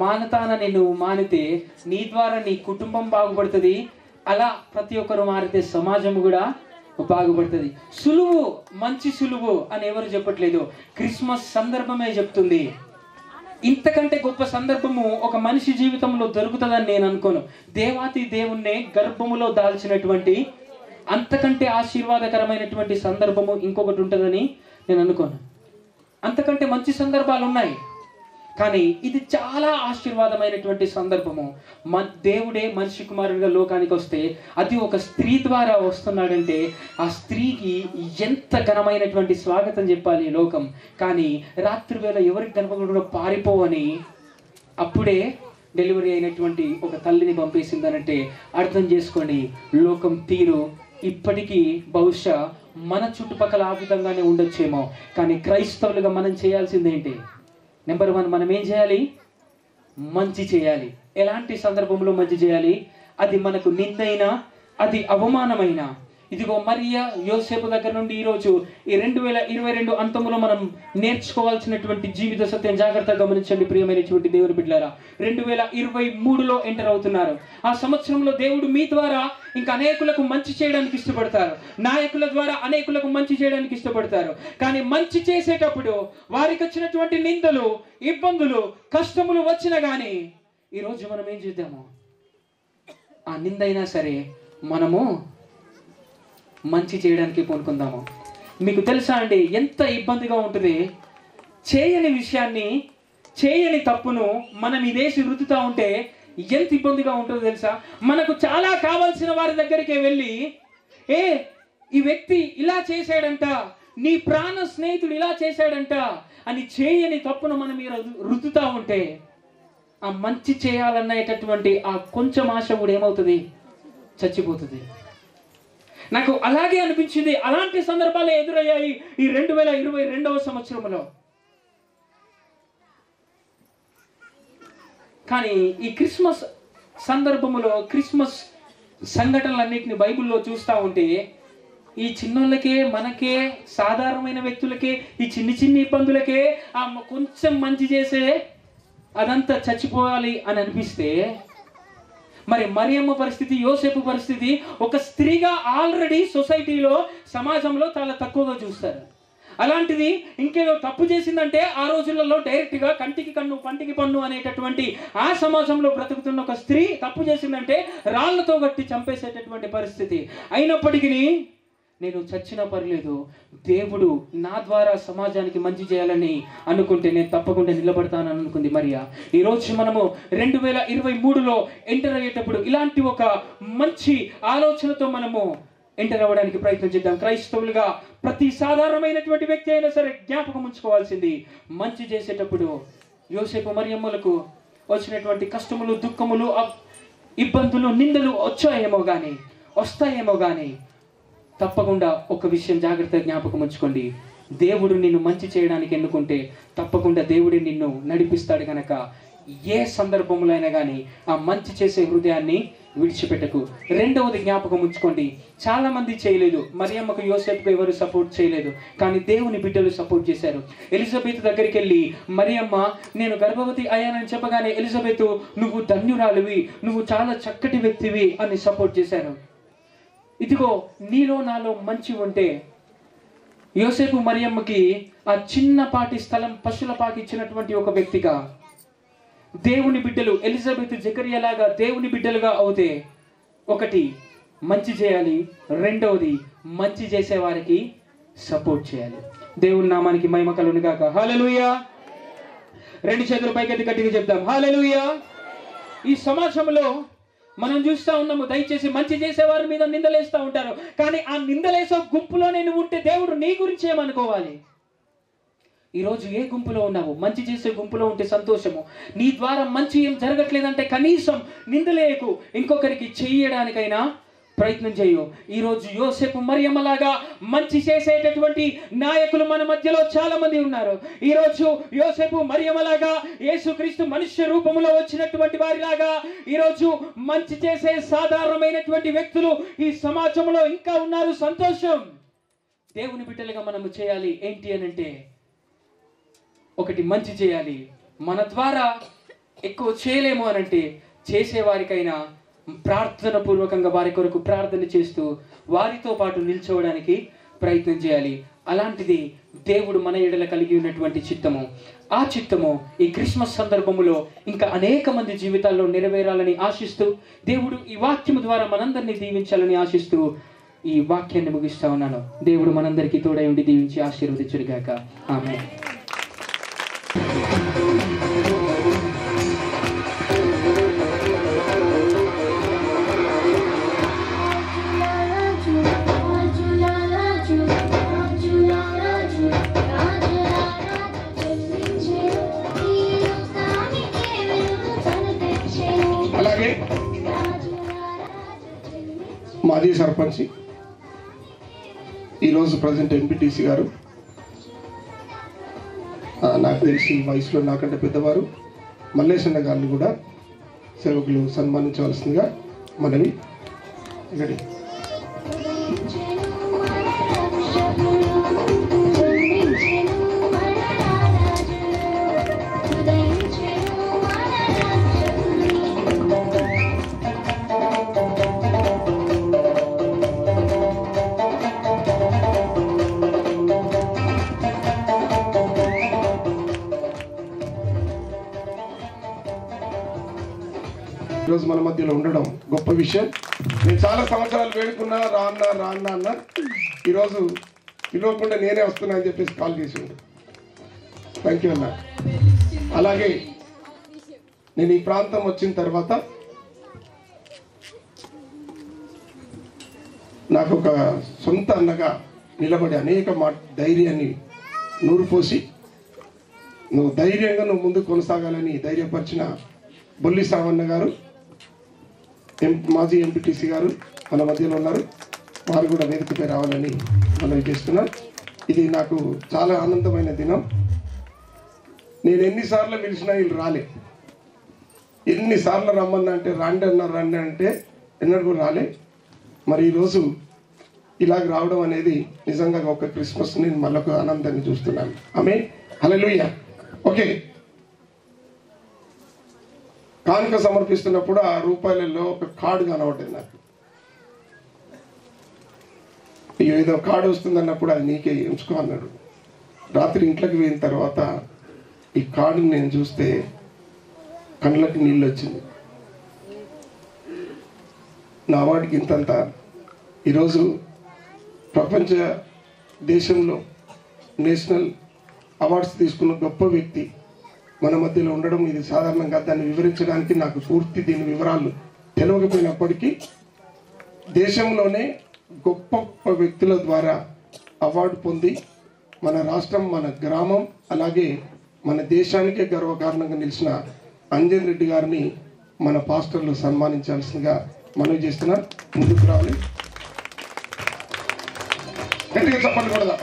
మానతానని నువ్వు మానితే నీ ద్వారా నీ కుటుంబం బాగుపడుతుంది. అలా ప్రతి ఒక్కరు మారితే సమాజం కూడా బాగుపడుతుంది. సులువు, మంచి సులువు అని ఎవరు చెప్పట్లేదు, క్రిస్మస్ సందర్భమే చెప్తుంది. ఇంతకంటే గొప్ప సందర్భము ఒక మనిషి జీవితంలో దొరుకుతుందని నేను అనుకోను. దేవాతి దేవుణ్ణి గర్భములో దాల్చినటువంటి అంతకంటే ఆశీర్వాదకరమైనటువంటి సందర్భము ఇంకొకటి ఉంటుందని నేను అనుకోను. అంతకంటే మంచి సందర్భాలు ఉన్నాయి, కానీ ఇది చాలా ఆశీర్వాదమైనటువంటి సందర్భము. దేవుడే మనిషి కుమారుడిగా లోకానికి వస్తే అది ఒక స్త్రీ ద్వారా వస్తున్నాడంటే ఆ స్త్రీకి ఎంత ఘనమైనటువంటి స్వాగతం చెప్పాలి ఈ లోకం. కానీ రాత్రి వేళ ఎవరికి కనపడకుండా పారిపోవని అప్పుడే డెలివరీ అయినటువంటి ఒక తల్లిని పంపేసిందనంటే అర్థం చేసుకోండి లోకం తీరు. ఇప్పటికీ బహుశా మన చుట్టుపక్కల ఆ విధంగానే ఉండొచ్చేమో. కానీ క్రైస్తవులుగా మనం చేయాల్సిందేంటి? నెంబర్ 1, మనం ఏం చేయాలి? మంచి చేయాలి. ఎలాంటి సందర్భంలో మంచి చేయాలి? అది మనకు నిందైనా, అది అవమానమైనా. ఇదిగో మరియా, యోసేపు దగ్గర నుండి ఈరోజు ఈ 2022 అంతంలో మనం నేర్చుకోవాల్సినటువంటి జీవిత సత్యం జాగ్రత్తగా గమనించండి ప్రియమైనటువంటి దేవుని బిడ్డలారా. 2023లో ఎంటర్ అవుతున్నారు. ఆ సంవత్సరంలో దేవుడు మీ ద్వారా ఇంకా అనేకులకు మంచి చేయడానికి ఇష్టపడతారు. నాయకుల ద్వారా అనేకులకు మంచి చేయడానికి ఇష్టపడతారు. కానీ మంచి చేసేటప్పుడు వారికి వచ్చినటువంటి నిందలు, ఇబ్బందులు, కష్టములు వచ్చినా కానీ ఈరోజు మనం ఏం చేద్దాము? ఆ నిందైనా సరే మనము మంచి చేయడానికి పూనుకుందాము. మీకు తెలుసా అండి ఎంత ఇబ్బందిగా ఉంటుంది? చేయని విషయాన్ని, చేయని తప్పును మనం ఇదేసి రుద్దుతా ఉంటే ఎంత ఇబ్బందిగా ఉంటుందో తెలుసా? మనకు చాలా కావాల్సిన వారి దగ్గరికి వెళ్ళి ఈ వ్యక్తి ఇలా చేశాడంట, నీ ప్రాణ స్నేహితుడు ఇలా చేశాడంట అని చేయని తప్పును మనం రుద్దుతా ఉంటే ఆ మంచి చేయాలనేటటువంటి ఆ కొంచెం ఆశ కూడా ఏమవుతుంది? చచ్చిపోతుంది. నాకు అలాగే అనిపించింది. అలాంటి సందర్భాలు ఎదురయ్యాయి ఈ 2022వ సంవత్సరంలో. కానీ ఈ క్రిస్మస్ సందర్భంలో క్రిస్మస్ సంఘటనలన్నింటినీ బైబిల్లో చూస్తూ ఉంటే ఈ చిన్నోళ్ళకే, మనకే, సాధారణమైన వ్యక్తులకే, ఈ చిన్ని ఇబ్బందులకే కొంచెం మంచి చేసే అదంతా చచ్చిపోవాలి అని అనిపిస్తే మరి మరియమ్మ పరిస్థితి, యోసేపు పరిస్థితి, ఒక స్త్రీగా ఆల్రెడీ సొసైటీలో, సమాజంలో చాలా తక్కువగా చూస్తారు. అలాంటిది ఇంకేదో తప్పు చేసిందంటే ఆ రోజులలో డైరెక్ట్గా కంటికి కన్ను పంటికి పన్ను అనేటటువంటి ఆ సమాజంలో బ్రతుకుతున్న ఒక స్త్రీ తప్పు చేసిందంటే రాళ్లతో గట్టి చంపేసేటటువంటి పరిస్థితి. అయినప్పటికీ నేను చచ్చినా పర్లేదు, దేవుడు నా ద్వారా సమాజానికి మంచి చేయాలని అనుకుంటే నేను తప్పకుండా నిలబడతానని అనుకుంది మరియా. ఈరోజు మనము 2023లో ఎంటర్ అయ్యేటప్పుడు ఇలాంటి ఒక మంచి ఆలోచనతో మనము ఎంటర్ అవ్వడానికి ప్రయత్నం చేద్దాం. క్రైస్తవులుగా ప్రతి సాధారణమైనటువంటి వ్యక్తి అయినా సరే జ్ఞాపకం ఉంచుకోవాల్సింది, మంచి చేసేటప్పుడు యోసేపు మరియమ్మలకు వచ్చినటువంటి కష్టములు, దుఃఖములు, ఇబ్బందులు, నిందలు వస్తాయేమో కానీ తప్పకుండా ఒక విషయం జాగ్రత్తగా జ్ఞాపకం ఉంచుకోండి, దేవుడు నిన్ను మంచి చేయడానికి ఎన్నుకుంటే తప్పకుండా దేవుడే నిన్ను నడిపిస్తాడు కనుక ఏ సందర్భంలో అయినా కానీ ఆ మంచి చేసే హృదయాన్ని విడిచిపెట్టకు. రెండవది జ్ఞాపకం ఉంచుకోండి, చాలా మంది చేయలేదు. మరియమ్మకు, యోసేపుకు ఎవరు సపోర్ట్ చేయలేదు, కానీ దేవుని బిడ్డలు సపోర్ట్ చేశారు. ఎలిజబెత్ దగ్గరికి వెళ్ళి మరియమ్మ నేను గర్భవతి అయ్యానని చెప్పగానే ఎలిజబెత్ నువ్వు ధన్యురాలివి, నువ్వు చాలా చక్కటి వ్యక్తివి అని సపోర్ట్ చేశారు. ఇదిగో నీలో నాలో మంచి ఉంటే యోసేపు మరియమ్మకి ఆ చిన్నపాటి స్థలం పశువుల పాకి ఇచ్చినటువంటి ఒక వ్యక్తిగా దేవుని బిడ్డలు ఎలిజబెత్ జకరియలాగా దేవుని బిడ్డలుగా అవుతే, ఒకటి మంచి చేయాలి, రెండవది మంచి చేసే వారికి సపోర్ట్ చేయాలి. దేవుని నామానికి మహిమ కలుగును గాక. హల్లెలూయా. రెండు చేతులు పైకెత్తి గట్టిగా చెప్తాం హల్లెలూయా. ఈ సమాజంలో మనం చూస్తూ ఉన్నాము, దయచేసి మంచి చేసేవారి మీద నిందలేస్తూ ఉంటారు, కానీ ఆ నిందలేసే గుంపులో నేను ఉంటే దేవుడు నీ గురించి ఏమనుకోవాలి? ఈరోజు ఏ గుంపులో ఉన్నావు? మంచి చేసే గుంపులో ఉంటే సంతోషము. నీ ద్వారా మంచి ఏం జరగట్లేదంటే కనీసం నిందలేకు, ఇంకొకరికి చెయ్యడానికైనా ప్రయత్నం చేయు. ఈరోజు యోసేపు మరియమ్మలాగా మంచి చేసేటటువంటి నాయకులు మన మధ్యలో చాలా మంది ఉన్నారు. ఈరోజు యోసేపు మరియమ్మలాగా యేసుక్రీస్తు మనుష్య రూపంలో వచ్చినటువంటి వారిలాగా ఈరోజు మంచి చేసే సాధారణమైనటువంటి వ్యక్తులు ఈ సమాజంలో ఇంకా ఉన్నారు. సంతోషం. దేవుని బిడ్డలుగా మనము చేయాలి ఏంటి అని అంటే, ఒకటి మంచి చేయాలి. మన ద్వారా ఎక్కువ చేయలేము అనంటే చేసేవారికైనా ప్రార్థన పూర్వకంగా వారి కొరకు ప్రార్థన చేస్తూ వారితో పాటు నిల్చోవడానికి ప్రయత్నం చేయాలి. అలాంటిది దేవుడు మన ఎడల కలిగి ఉన్నటువంటి చిత్తము. ఆ చిత్తము ఈ క్రిస్మస్ సందర్భములో ఇంకా అనేక మంది జీవితాల్లో నెరవేరాలని ఆశిస్తూ, దేవుడు ఈ వాక్యము ద్వారా మనందరినీ దీవించాలని ఆశిస్తూ ఈ వాక్యాన్ని ముగిస్తా ఉన్నాను. దేవుడు మనందరికీ తోడై ఉండి దీవించి ఆశీర్వదించుగాక. ఆమేన్. అలాగే మాజీ సర్పంచ్, ఈరోజు ప్రజెంట్ ఎంపీటీసీ గారు, నాకు తెలిసి వయసులో నాకంటే పెద్దవారు మల్లేశన్న గారిని కూడా సేవకులు సన్మానించవలసిందిగా మనవి. ఇక్కడ ఈరోజు మన మధ్యలో ఉండడం గొప్ప విషయం. నేను చాలా సంవత్సరాలు వేడుకున్నా, రాన్నా అన్న, ఈరోజు పిలవకుండా నేనే వస్తున్నా అని చెప్పేసి కాల్ చేసి థ్యాంక్ యూ అన్న. అలాగే నేను ఈ ప్రాంతం వచ్చిన తర్వాత నాకు ఒక సొంత అన్నగా నిలబడి అనేక ధైర్యాన్ని నూరుపోసి నువ్వు ధైర్యంగా ముందుకు కొనసాగాలని ధైర్యపరిచిన బొల్లి సావన్న గారు, మాజీ ఎంపీటీసీ గారు మన మధ్యలో ఉన్నారు. వారు కూడా వేదికపై రావాలని మనం చేస్తున్నాను. ఇది నాకు చాలా ఆనందమైన దినం. నేను ఎన్నిసార్లు పిలిచినా వీళ్ళు రాలే, ఎన్నిసార్లు రమ్మన్నా అంటే రండి అంటే ఎన్నడూ కూడా రాలే. మరి ఈరోజు ఇలాగ రావడం అనేది నిజంగా ఒక క్రిస్మస్ నేను మళ్ళొక ఆనందాన్ని చూస్తున్నాను. ఆమేన్. హల్లెలూయా. ఓకే, కానుక సమర్పిస్తున్నప్పుడు ఆ రూపాయలలో ఒక కార్డు కనబడ్డది నాకు. ఏదో కార్డు వస్తుందన్నప్పుడు అది నీకే ఉంచుకో అన్నాడు. రాత్రి ఇంట్లోకి పోయిన తర్వాత ఈ కార్డుని నేను చూస్తే కళ్ళకి నీళ్ళు వచ్చింది. నా వాడికి ఇంతంత. ఈరోజు ప్రపంచ దేశంలో నేషనల్ అవార్డ్స్ తీసుకున్న గొప్ప వ్యక్తి మన మధ్యలో ఉండడం ఇది సాధారణంగా. దాన్ని వివరించడానికి నాకు పూర్తి దీని వివరాలు తెలియకపోయినప్పటికీ దేశంలోనే గొప్ప గొప్ప వ్యక్తుల ద్వారా అవార్డు పొంది మన రాష్ట్రం, మన గ్రామం, అలాగే మన దేశానికే గర్వకారణంగా నిలిచిన అంజన్ రెడ్డి గారిని మన పాస్టర్లు సన్మానించాల్సిందిగా మనవి చేస్తున్నారు. ముందుకు రావాలి. గట్టిగా చెప్పండి కూడా.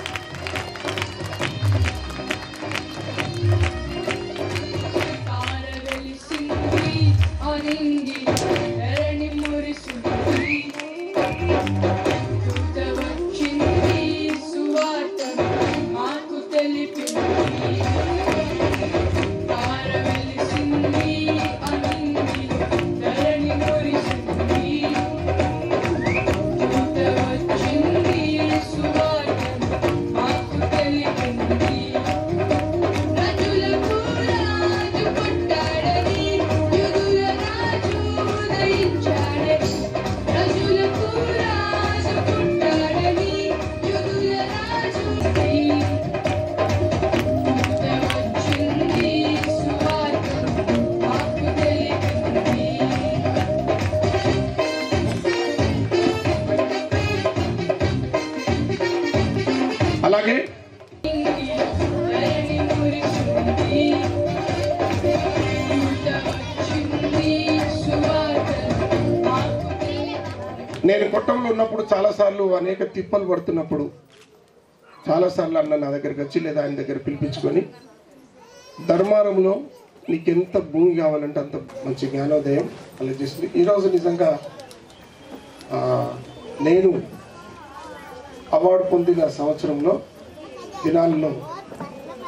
అలాగే నేను కొట్టంలో ఉన్నప్పుడు చాలాసార్లు అనేక తిప్పలు పడుతున్నప్పుడు చాలాసార్లు అన్న నా దగ్గరికి వచ్చి లేదా ఆయన దగ్గర పిలిపించుకొని, ధర్మారంలో నీకు ఎంత భూమి కావాలంటే అంత మంచి జ్ఞానోదయం అలా చేసింది. ఈరోజు నిజంగా నేను అవార్డు పొందిన సంవత్సరంలో దినాల్లో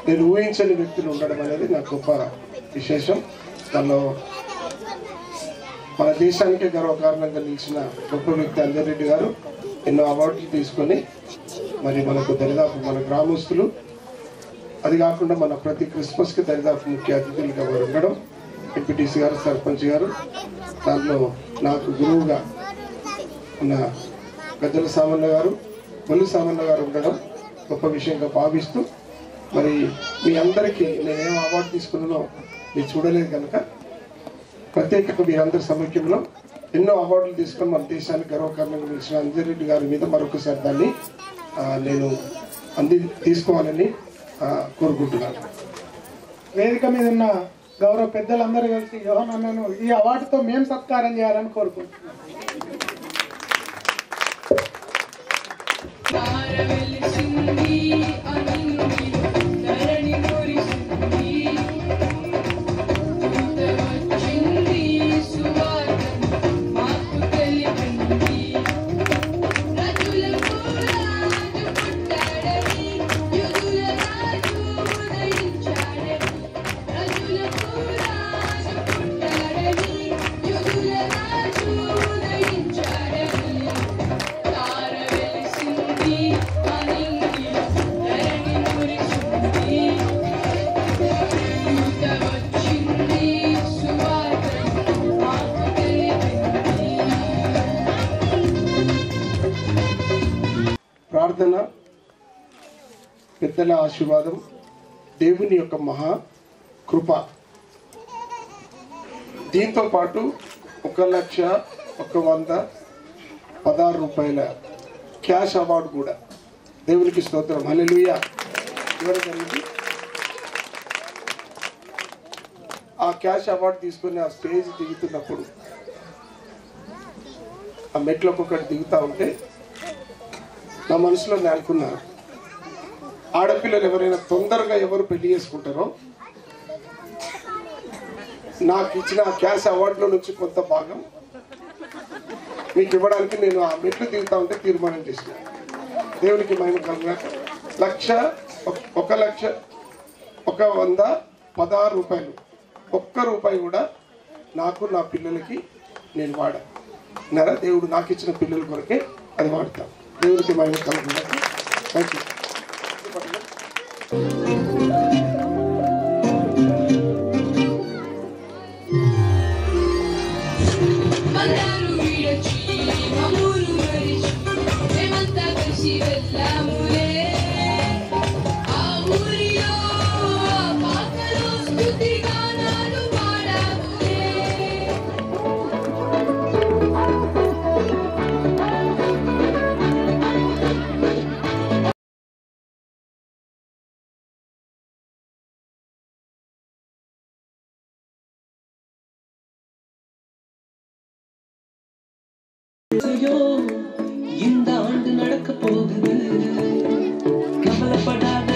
నేను ఊహించని వ్యక్తులు ఉండడం అనేది నాకు గొప్ప విశేషం. దానిలో మన దేశానికే గర్వకారణంగా నిలిచిన గొప్ప వ్యక్తి అంజన్ రెడ్డి గారు ఎన్నో అవార్డులు తీసుకొని మరి మనకు దరిదాపు మన గ్రామస్తులు, అది కాకుండా మన ప్రతి క్రిస్మస్కి దరిదాపు ముఖ్య అతిథులుగా వారు ఉండడం, ఎంపీటీసీ గారు, సర్పంచ్ గారు, దాంట్లో నాకు గురువుగా ఉన్న గజ్జల సామన్న గారు, బొల్లి సామన్న గారు ఉండడం గొప్ప విషయంగా భావిస్తూ, మరి మీ అందరికీ నేనేం అవార్డు తీసుకున్నానో మీరు చూడలేదు కనుక ప్రత్యేకంగా మీరందరి సమక్షంలో ఎన్నో అవార్డులు తీసుకొని మన దేశానికి గర్వకారణంగా నిలిచిన అంజన్ రెడ్డి గారి మీద మరొకసారి దాన్ని నేను తీసుకోవాలని కోరుకుంటున్నాను. వేదిక మీద ఉన్న గౌరవ పెద్దలందరూ కలిసి యోహాన్ అన్నను ఈ అవార్డుతో మేము సత్కారం చేయాలని కోరుకుంటున్నాం. ప్రార్థన, పెద్దల ఆశీర్వాదం, దేవుని యొక్క మహా కృప, దీంతో పాటు 1,116 రూపాయల క్యాష్ అవార్డు కూడా దేవునికి స్తోత్రం. హల్లెలూయా. ఇవ్వడం జరిగింది. ఆ క్యాష్ అవార్డు తీసుకుని ఆ స్టేజ్ దిగుతున్నప్పుడు ఆ మెట్లు ఒక్కొక్కటి దిగుతూ ఉంటే నా మనసులో నేను అనుకున్నా, ఆడపిల్లలు ఎవరైనా తొందరగా ఎవరు పెళ్లి చేసుకుంటారో నాకు ఇచ్చిన క్యాష్ అవార్డులో నుంచి కొంత భాగం మీకు ఇవ్వడానికి నేను ఆ మెట్లు దిగుతా ఉంటే తీర్మానం చేసిన. దేవునికి మహిమ కలుగుగాక. 1,116 రూపాయలు, ఒక్క రూపాయి కూడా నాకు నా పిల్లలకి నేను వాడా దేవుడు నాకు ఇచ్చిన పిల్లల కొరకే అది వాడతాం. దేవుడికి మహిమ కలుగుతుంది. Thank you. இந்த ஆண்டு நடக்க போகுது, கவலைப்படாத.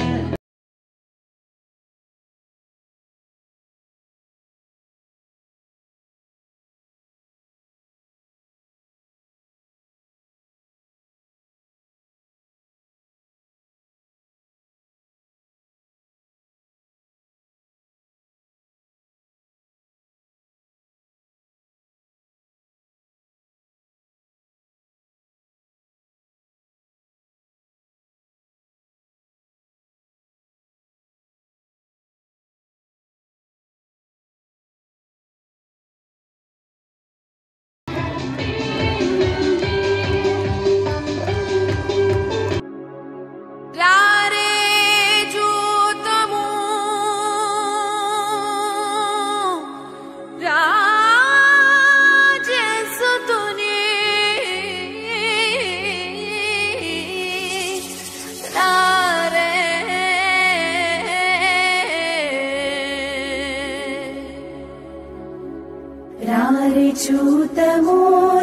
చూతము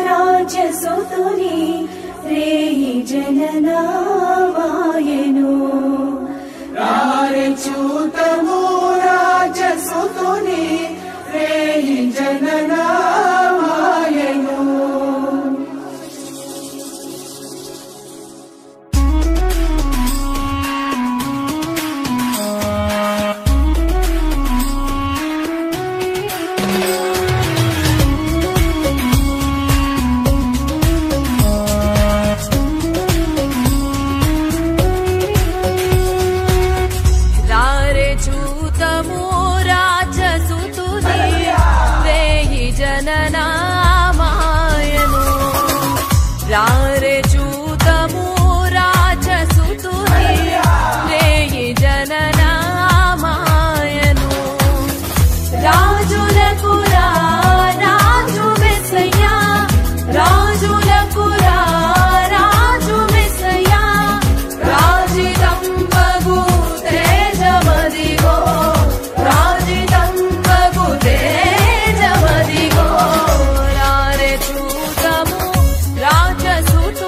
రాజసుతుని రేయి జననామాయను. చూతము రాజసుతుని రేయి జననామాయను. రారే చూతము రాజసుతుని రేయి జననామాయను. రాజులకు రాజు మెస్సయ్యా, రాజులకు రాజు మెస్సయ్యా, రాజిదంబగు తేజమదిగో, రాజిదంబగు తేజమదిగో. రారే చూతము రాజసుతుని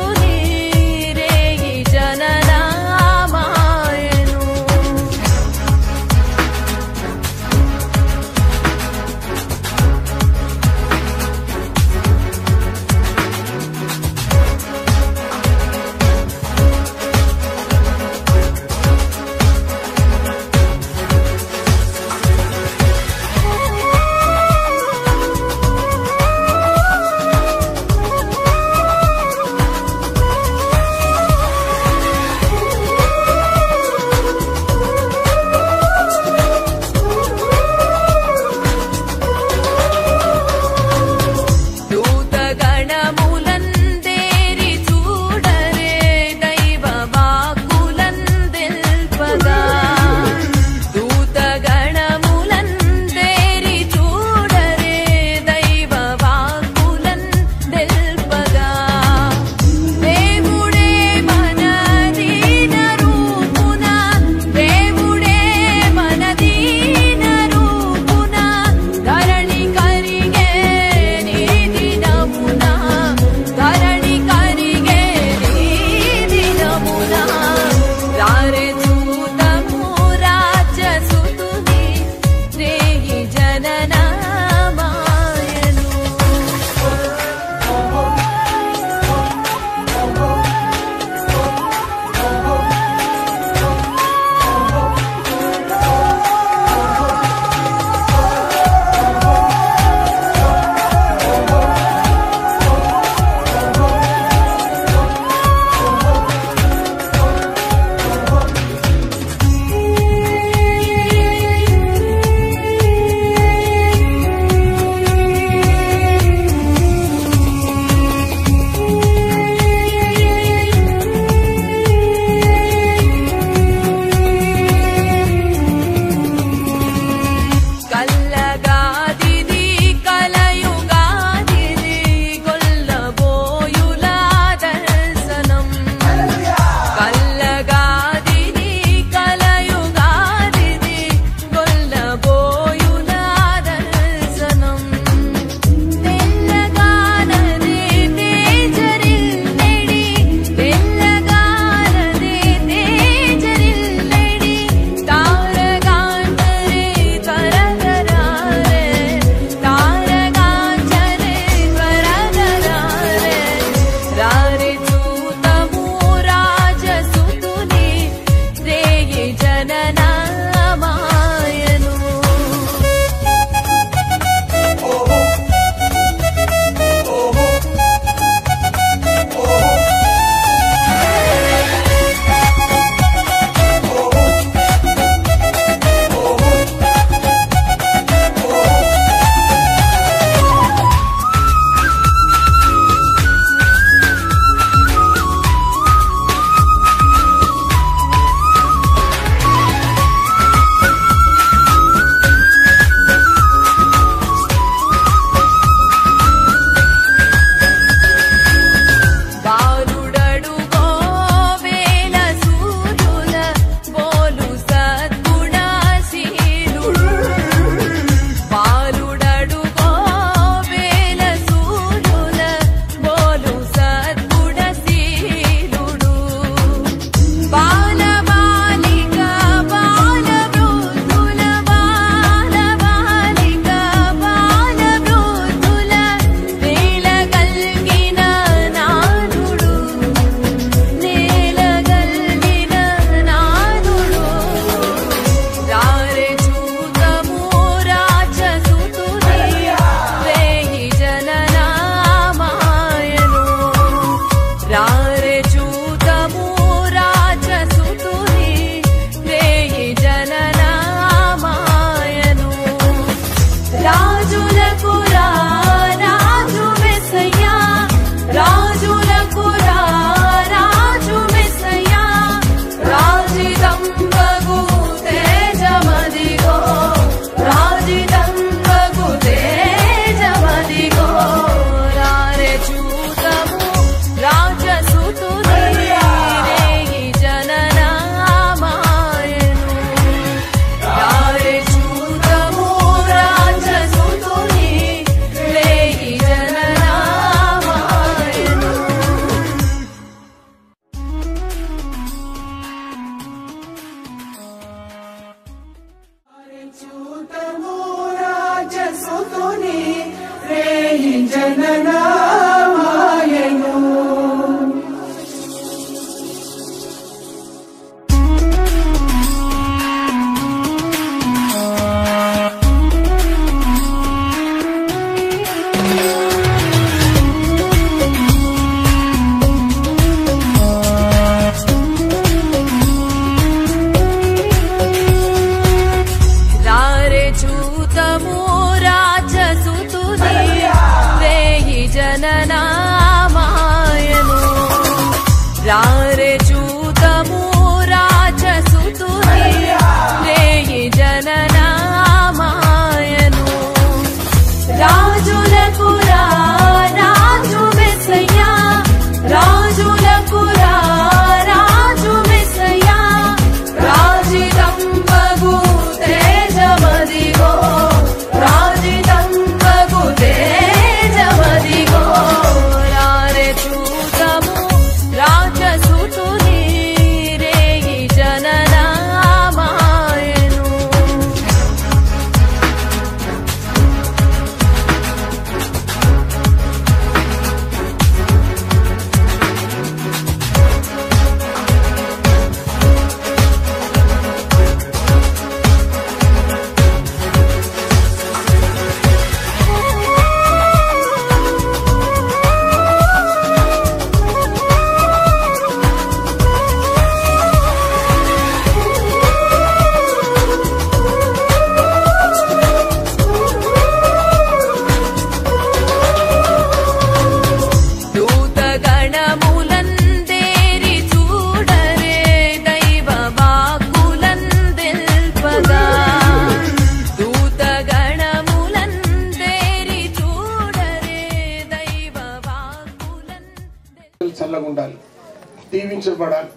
జననామాయను. జననామాయను రారే చూతము రాజసుతుని రేయి జననామాయను రాజులకు రాజు మెస్సయ్యా రాజులకు రాజు మెస్సయ్యా రాజిదంబగు తేజమదిగో రాజిదంబగు తేజమదిగో రారే చూతము రాజసుతుని రేయి జననామాయను దూతగణములందేరి చూడరే దైవ వాక్కులందెల్పగా దూతగణములందేరి చూడరే దైవ వాక్కులందెల్పగా చల్లగా ఉండాలి, దీవించబడాలి.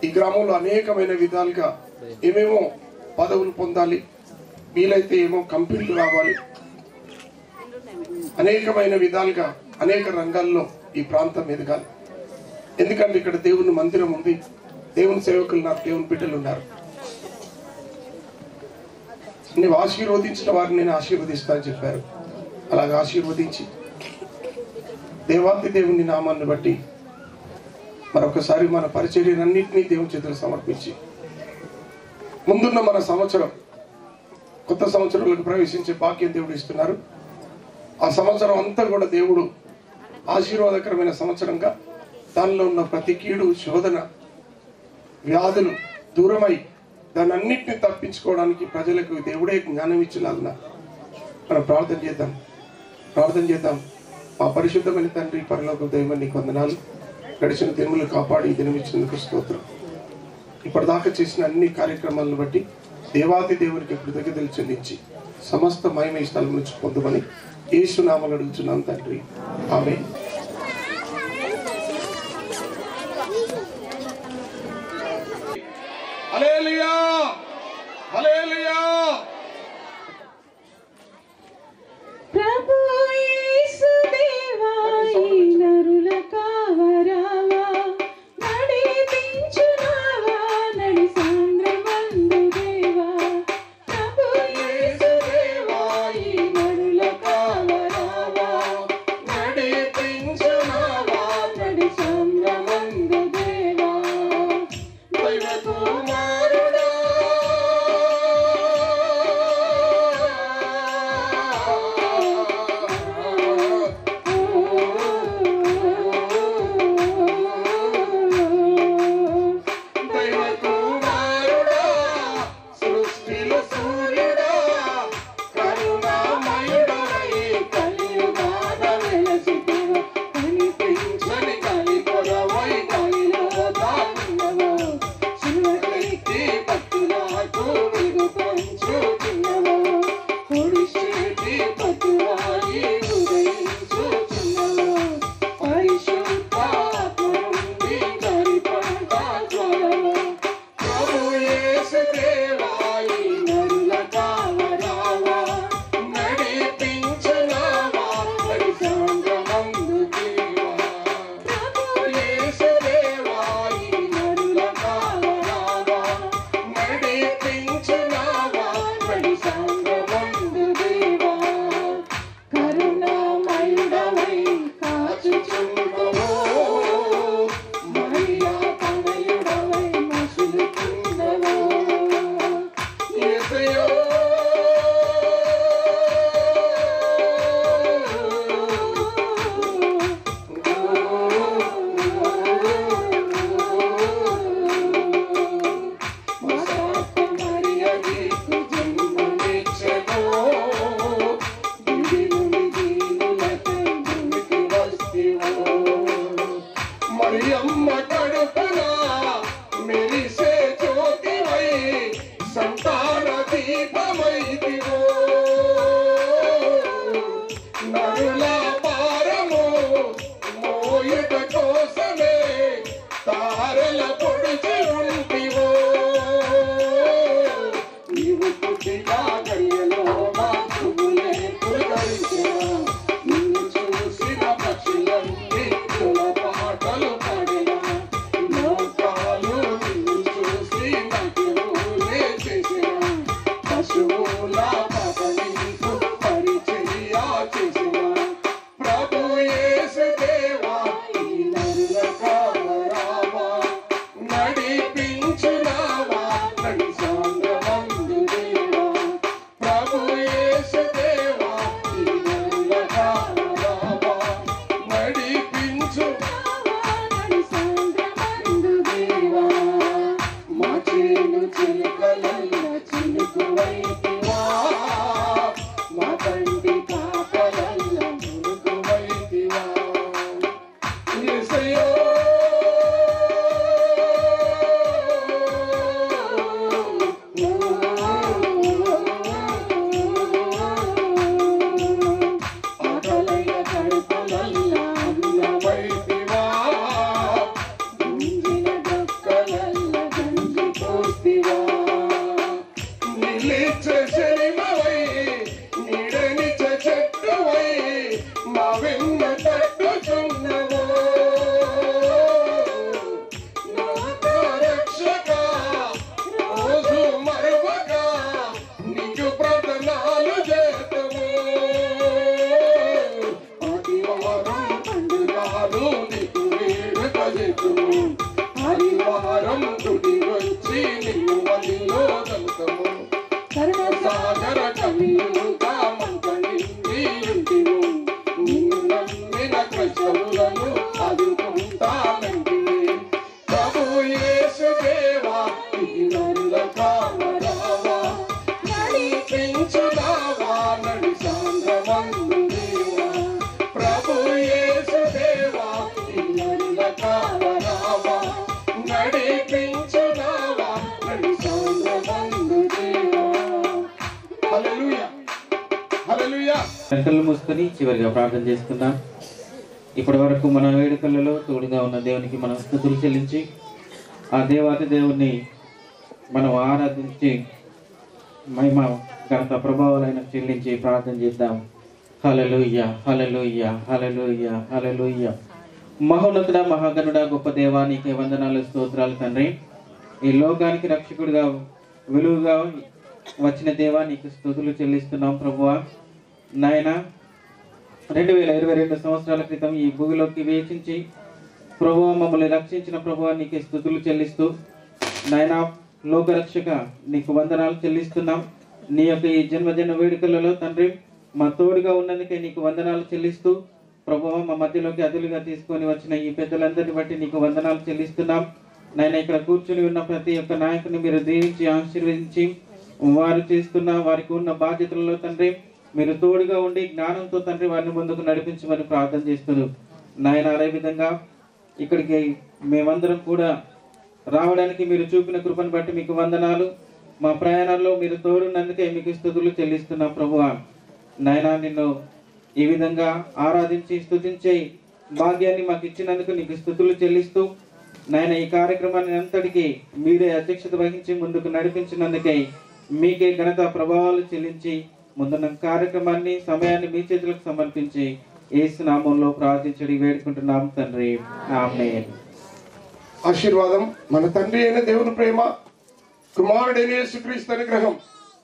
ఈ గ్రామంలో అనేకమైన విధాలుగా ఏమేమో పదవులు పొందాలి, వీలైతే ఏమో కంపెనీలు రావాలి, అనేకమైన విధాలుగా అనేక రంగాల్లో ఈ ప్రాంతం ఎదగాలి. ఎందుకంటే ఇక్కడ దేవుని మందిరం ఉంది, దేవుని సేవకులు ఉన్నారు, దేవుని బిడ్డలు ఉన్నారు. నువ్వు ఆశీర్వదించిన వారిని నేను ఆశీర్వదిస్తానని చెప్పారు. అలాగే ఆశీర్వదించి దేవాతి దేవుని నామాన్ని బట్టి మరొకసారి మన పరిచర్యలన్నింటినీ దేవుని చేతులు సమర్పించి ముందున్న మన సంవత్సరం కొత్త సంవత్సరంలోకి ప్రవేశించే భాగ్యం దేవుడు ఇస్తున్నారు. ఆ సంవత్సరం అంతా కూడా దేవుడు ఆశీర్వాదకరమైన సంవత్సరంగా దానిలో ఉన్న ప్రతి కీడు శోధన వ్యాధులు దూరమై దాన్ని అన్నింటినీ తప్పించుకోవడానికి ప్రజలకు దేవుడే జ్ఞానం ఇచ్చేలాగా మనం ప్రార్థన చేద్దాం. మా పరిశుద్ధమైన తండ్రి పరలోక దైవం నీకు వందనాలు. గడిచిన దినములు కాపాడి ఈ దినం ఇచ్చినందుకు స్తోత్రం. ఇప్పటిదాకా చేసిన అన్ని కార్యక్రమాలను బట్టి దేవాది దేవునికి కృతజ్ఞతలు చెల్లించి సమస్త మహిమ ఈ స్థలం నుంచి పొందమని యేసు నామములో అడుగుచున్నాం తండ్రి, ఆమేన్. హల్లెలూయా, హల్లెలూయా. ప్రభు యేసు దేవా ఈ నరుల కావరావా నడిపించునావా నడి సాంద్రమందు దేవా ప్రభు యేసు దేవా ఈ నరుల కావరావా నడిపించునావా నడి సాంద్రమందు దేవా దైవ కుమారుడా చేయుట కోసమే తారల పొడిచి ఉంటివో నీవు పుట్టిగా గడియలో మా పువ్వులే పులకరించిన నిన్ను చూసిన పక్షులన్నీ తుల పాటలు పాడిన లోకాలు నిన్ను చూసి నాట్యములే చేసిన పశువుల పదవికు పరిచర్య చేసిన ప్రభు యేసు దేవా ఈ నరుల కావరావా నడిపించునావా నడి సాంద్రమందు దేవా ప్రభు యేసు దేవా ఈ నరుల కావరావా నడిపించునావా నడి సాంద్రమందు దేవా మా చేను చిలుకలల్ల చిలుకువైతివా మా తండ్రి పాపలల్ల మునుకువైతివా యేసయ్యా ఆకలైన కడుపులల్ల అన్నమైతివా గుంజిన డొక్కలల్ల గంజి పోస్తివా నిలిచే శనిమవై నీడనిచ చెట్టువై మా వెన్న తట్టుచున్నవో నా రక్షక రోజు మరువక నీకు ప్రార్థనలు చేతము ఆదివారం పండుగలు నీకు వేడుక చేతుము ఆదివారం గుడి వచ్చి నిన్ను వదిలో దలుతము సాగర కవియుగా మంట నిండి ఉంటివు నిన్ను నమ్మిన క్రైస్తవులను ఆదుకుంటానంటివి ప్రభు యేసు దేవా ఈ నరుల కావరావా నడిపించునావా నడి సాంద్రమందు దేవా ప్రభు యేసు దేవా ఈ నరుల కావరావా నడిపించునావా నడి సాంద్రమందు దేవా హల్లెలూయా హల్లెలూయా. కళ్ళు మూసుకొని చివరిగా ప్రార్థన చేసుకుందాం. ఇప్పటి వరకు మన వేడుకలలో తోడుగా ఉన్న దేవునికి మనం స్తుతులు చెల్లించి ఆ దేవాతి దేవుణ్ణి మనం ఆరాధించి మహిమ ఘనత ప్రభావాలైన చెల్లించి ప్రార్థన చేద్దాం. హల్లెలూయా హల్లెలూయా హల్లెలూయా హల్లెలూయా. మహోన్నతుడా మహాగణుడా గొప్ప దేవా నీకే వందనాలు స్తోత్రాలు తండ్రి. ఈ లోకానికి రక్షకుడిగా విలువగా వచ్చిన దేవా నీకు స్తుతులు చెల్లిస్తున్నాం ప్రభువా. నాయన 2022 సంవత్సరాల క్రితం ఈ భూమిలోకి వేచించి ప్రభువా మమ్మల్ని రక్షించిన ప్రభువా నీకే స్తుతులు చెల్లిస్తూ నాయన లోకరక్షక నీకు వందనాలు చెల్లిస్తున్నాం. నీ యొక్క ఈ జన్మదిన వేడుకలలో తండ్రి మా తోడుగా ఉన్నందుకే నీకు వందనాలు చెల్లిస్తూ ప్రభువా మా మధ్యలోకి అతిథులుగా తీసుకొని వచ్చిన ఈ పెద్దలందరిని బట్టి నీకు వందనాలు చెల్లిస్తున్నాం. నాయన ఇక్కడ కూర్చుని ఉన్న ప్రతి ఒక్క నాయకుని మీరు దీవించి ఆశీర్వదించి వారు చేస్తున్న వారికి ఉన్న బాధ్యతలలో తండ్రి మీరు తోడుగా ఉండి జ్ఞానంతో తండ్రి వారిని ముందుకు నడిపించమని ప్రార్థన చేస్తున్నాం. నాయన అదే విధంగా ఇక్కడికి మేమందరం కూడా రావడానికి మీరు చూపిన కృపను బట్టి మీకు వందనాలు. మా ప్రయాణాల్లో మీరు తోడున్నందుకే మీకు స్తుతులు చెల్లిస్తున్నాం ప్రభువా. నాయన నిన్ను ఈ విధంగా ఆరాధించి స్తుతించే భాగ్యాన్ని మాకు ఇచ్చినందుకు నీకు స్తుతులు చెల్లిస్తూ నాయన ఈ కార్యక్రమాన్ని అంతటికీ మీరే అధ్యక్షత వహించి ముందుకు నడిపించినందుకే మీకే ఘనత ప్రభావాలు చెల్లించి ముందున్న కార్యక్రమాన్ని సమయాన్ని మీ చేతులకు సమర్పించి యేసు నామంలో ప్రార్థించడి వేడుకుంటున్నాం తండ్రి ఆమేన్. ఆశీర్వాదం మన తండ్రి అయిన దేవుని ప్రేమ కుమారుడైన యేసుక్రీస్తు అనుగ్రహం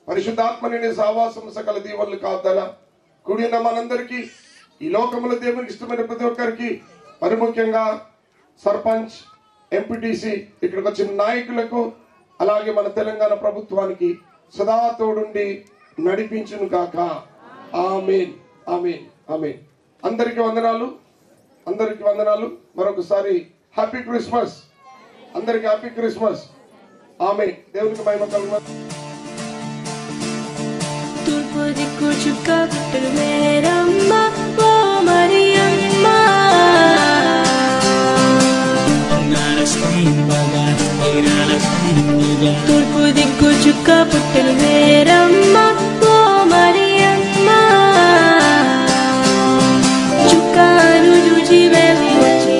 పరిశుద్ధాత్మని సహవాసం సకల దీవెనలు కాదన కూడిన మనందరికీ ఈ లోకములో దేవునికి ఇష్టమైన ప్రతి ఒక్కరికి మరి ముఖ్యంగా సర్పంచ్ ఎంపీటీసీ ఇక్కడికి వచ్చిన నాయకులకు అలాగే మన తెలంగాణ ప్రభుత్వానికి సదా తోడుండి నడిపించును కాక ఆమేన్ ఆమేన్ ఆమేన్. అందరికీ వందనాలు, అందరికీ వందనాలు. మరొకసారి హ్యాపీ క్రిస్మస్, అందరికీ హ్యాపీ క్రిస్మస్. ఆమేన్. దేవునికి మహిమ కలుగును. తూర్పు దిక్కు చుక్క పుట్టలు మేరమ్మ ఓ మరియమ్మ తూర్పు దిక్కు చుక్క పుట్టలు మేరమ్మ ఓ మరియమ్మ చుక్కను చూచి వెళ్ళి వచ్చి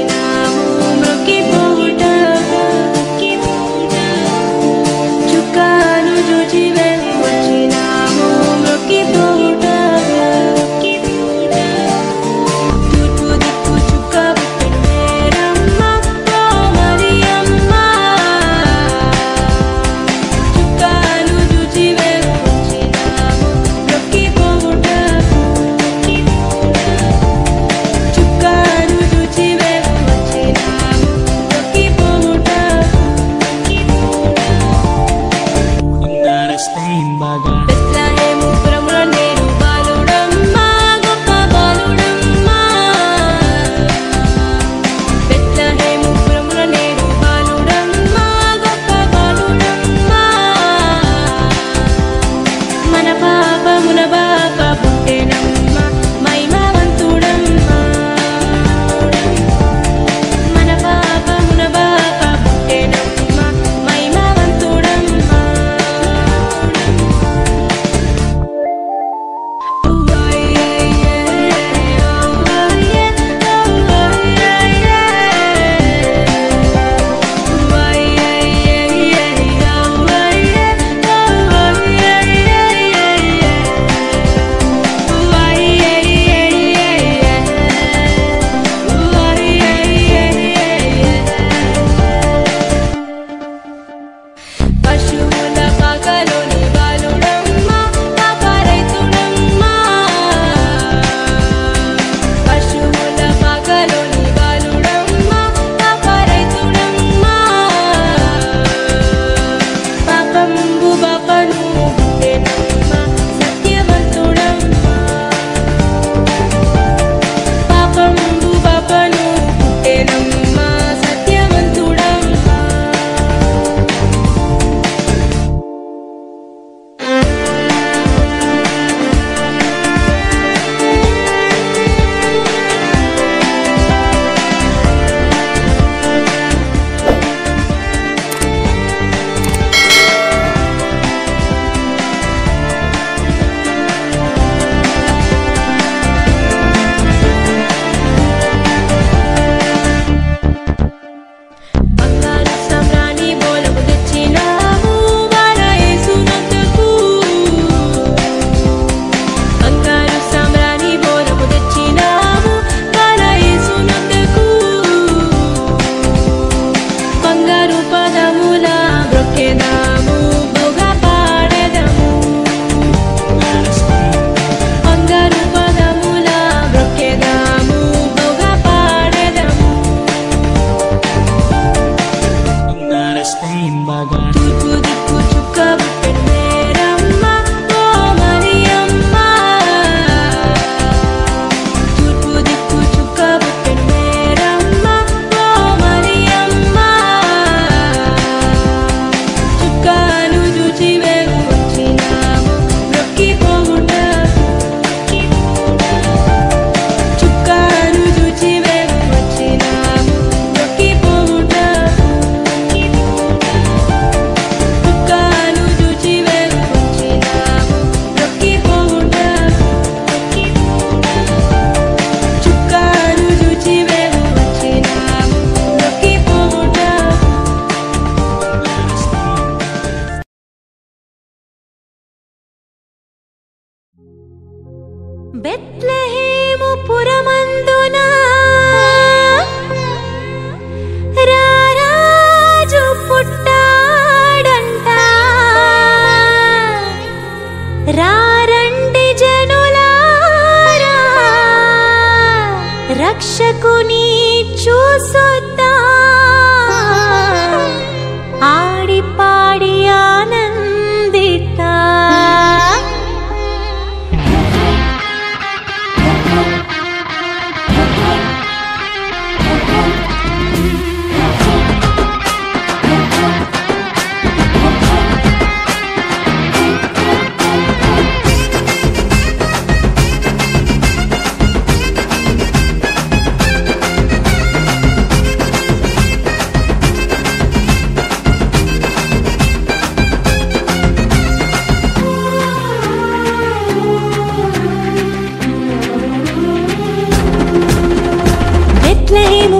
రక్షకుని చూసొద్దా ఆడి పాడి ఆనందితా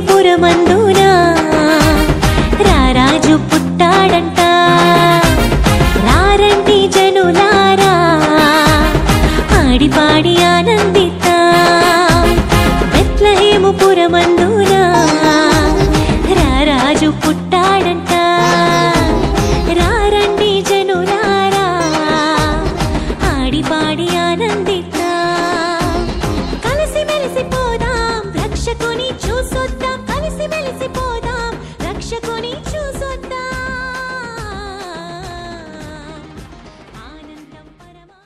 పురమందునా రారాజు పుట్టాడంట రారండి జనులారా ఆడిపాడి ఆనందితా బెత్లెహేము పురమందునా రారాజు పుట్టాడంట రారండి జనులారా ఆడిపాడి ఆనందితా కలిసి మెలిసిపోదాం రక్షకుని చూసొద్దాం కలిసి మెలిసిపోదాం రక్షకుని చూసొద్దాం ఆనందం పరమా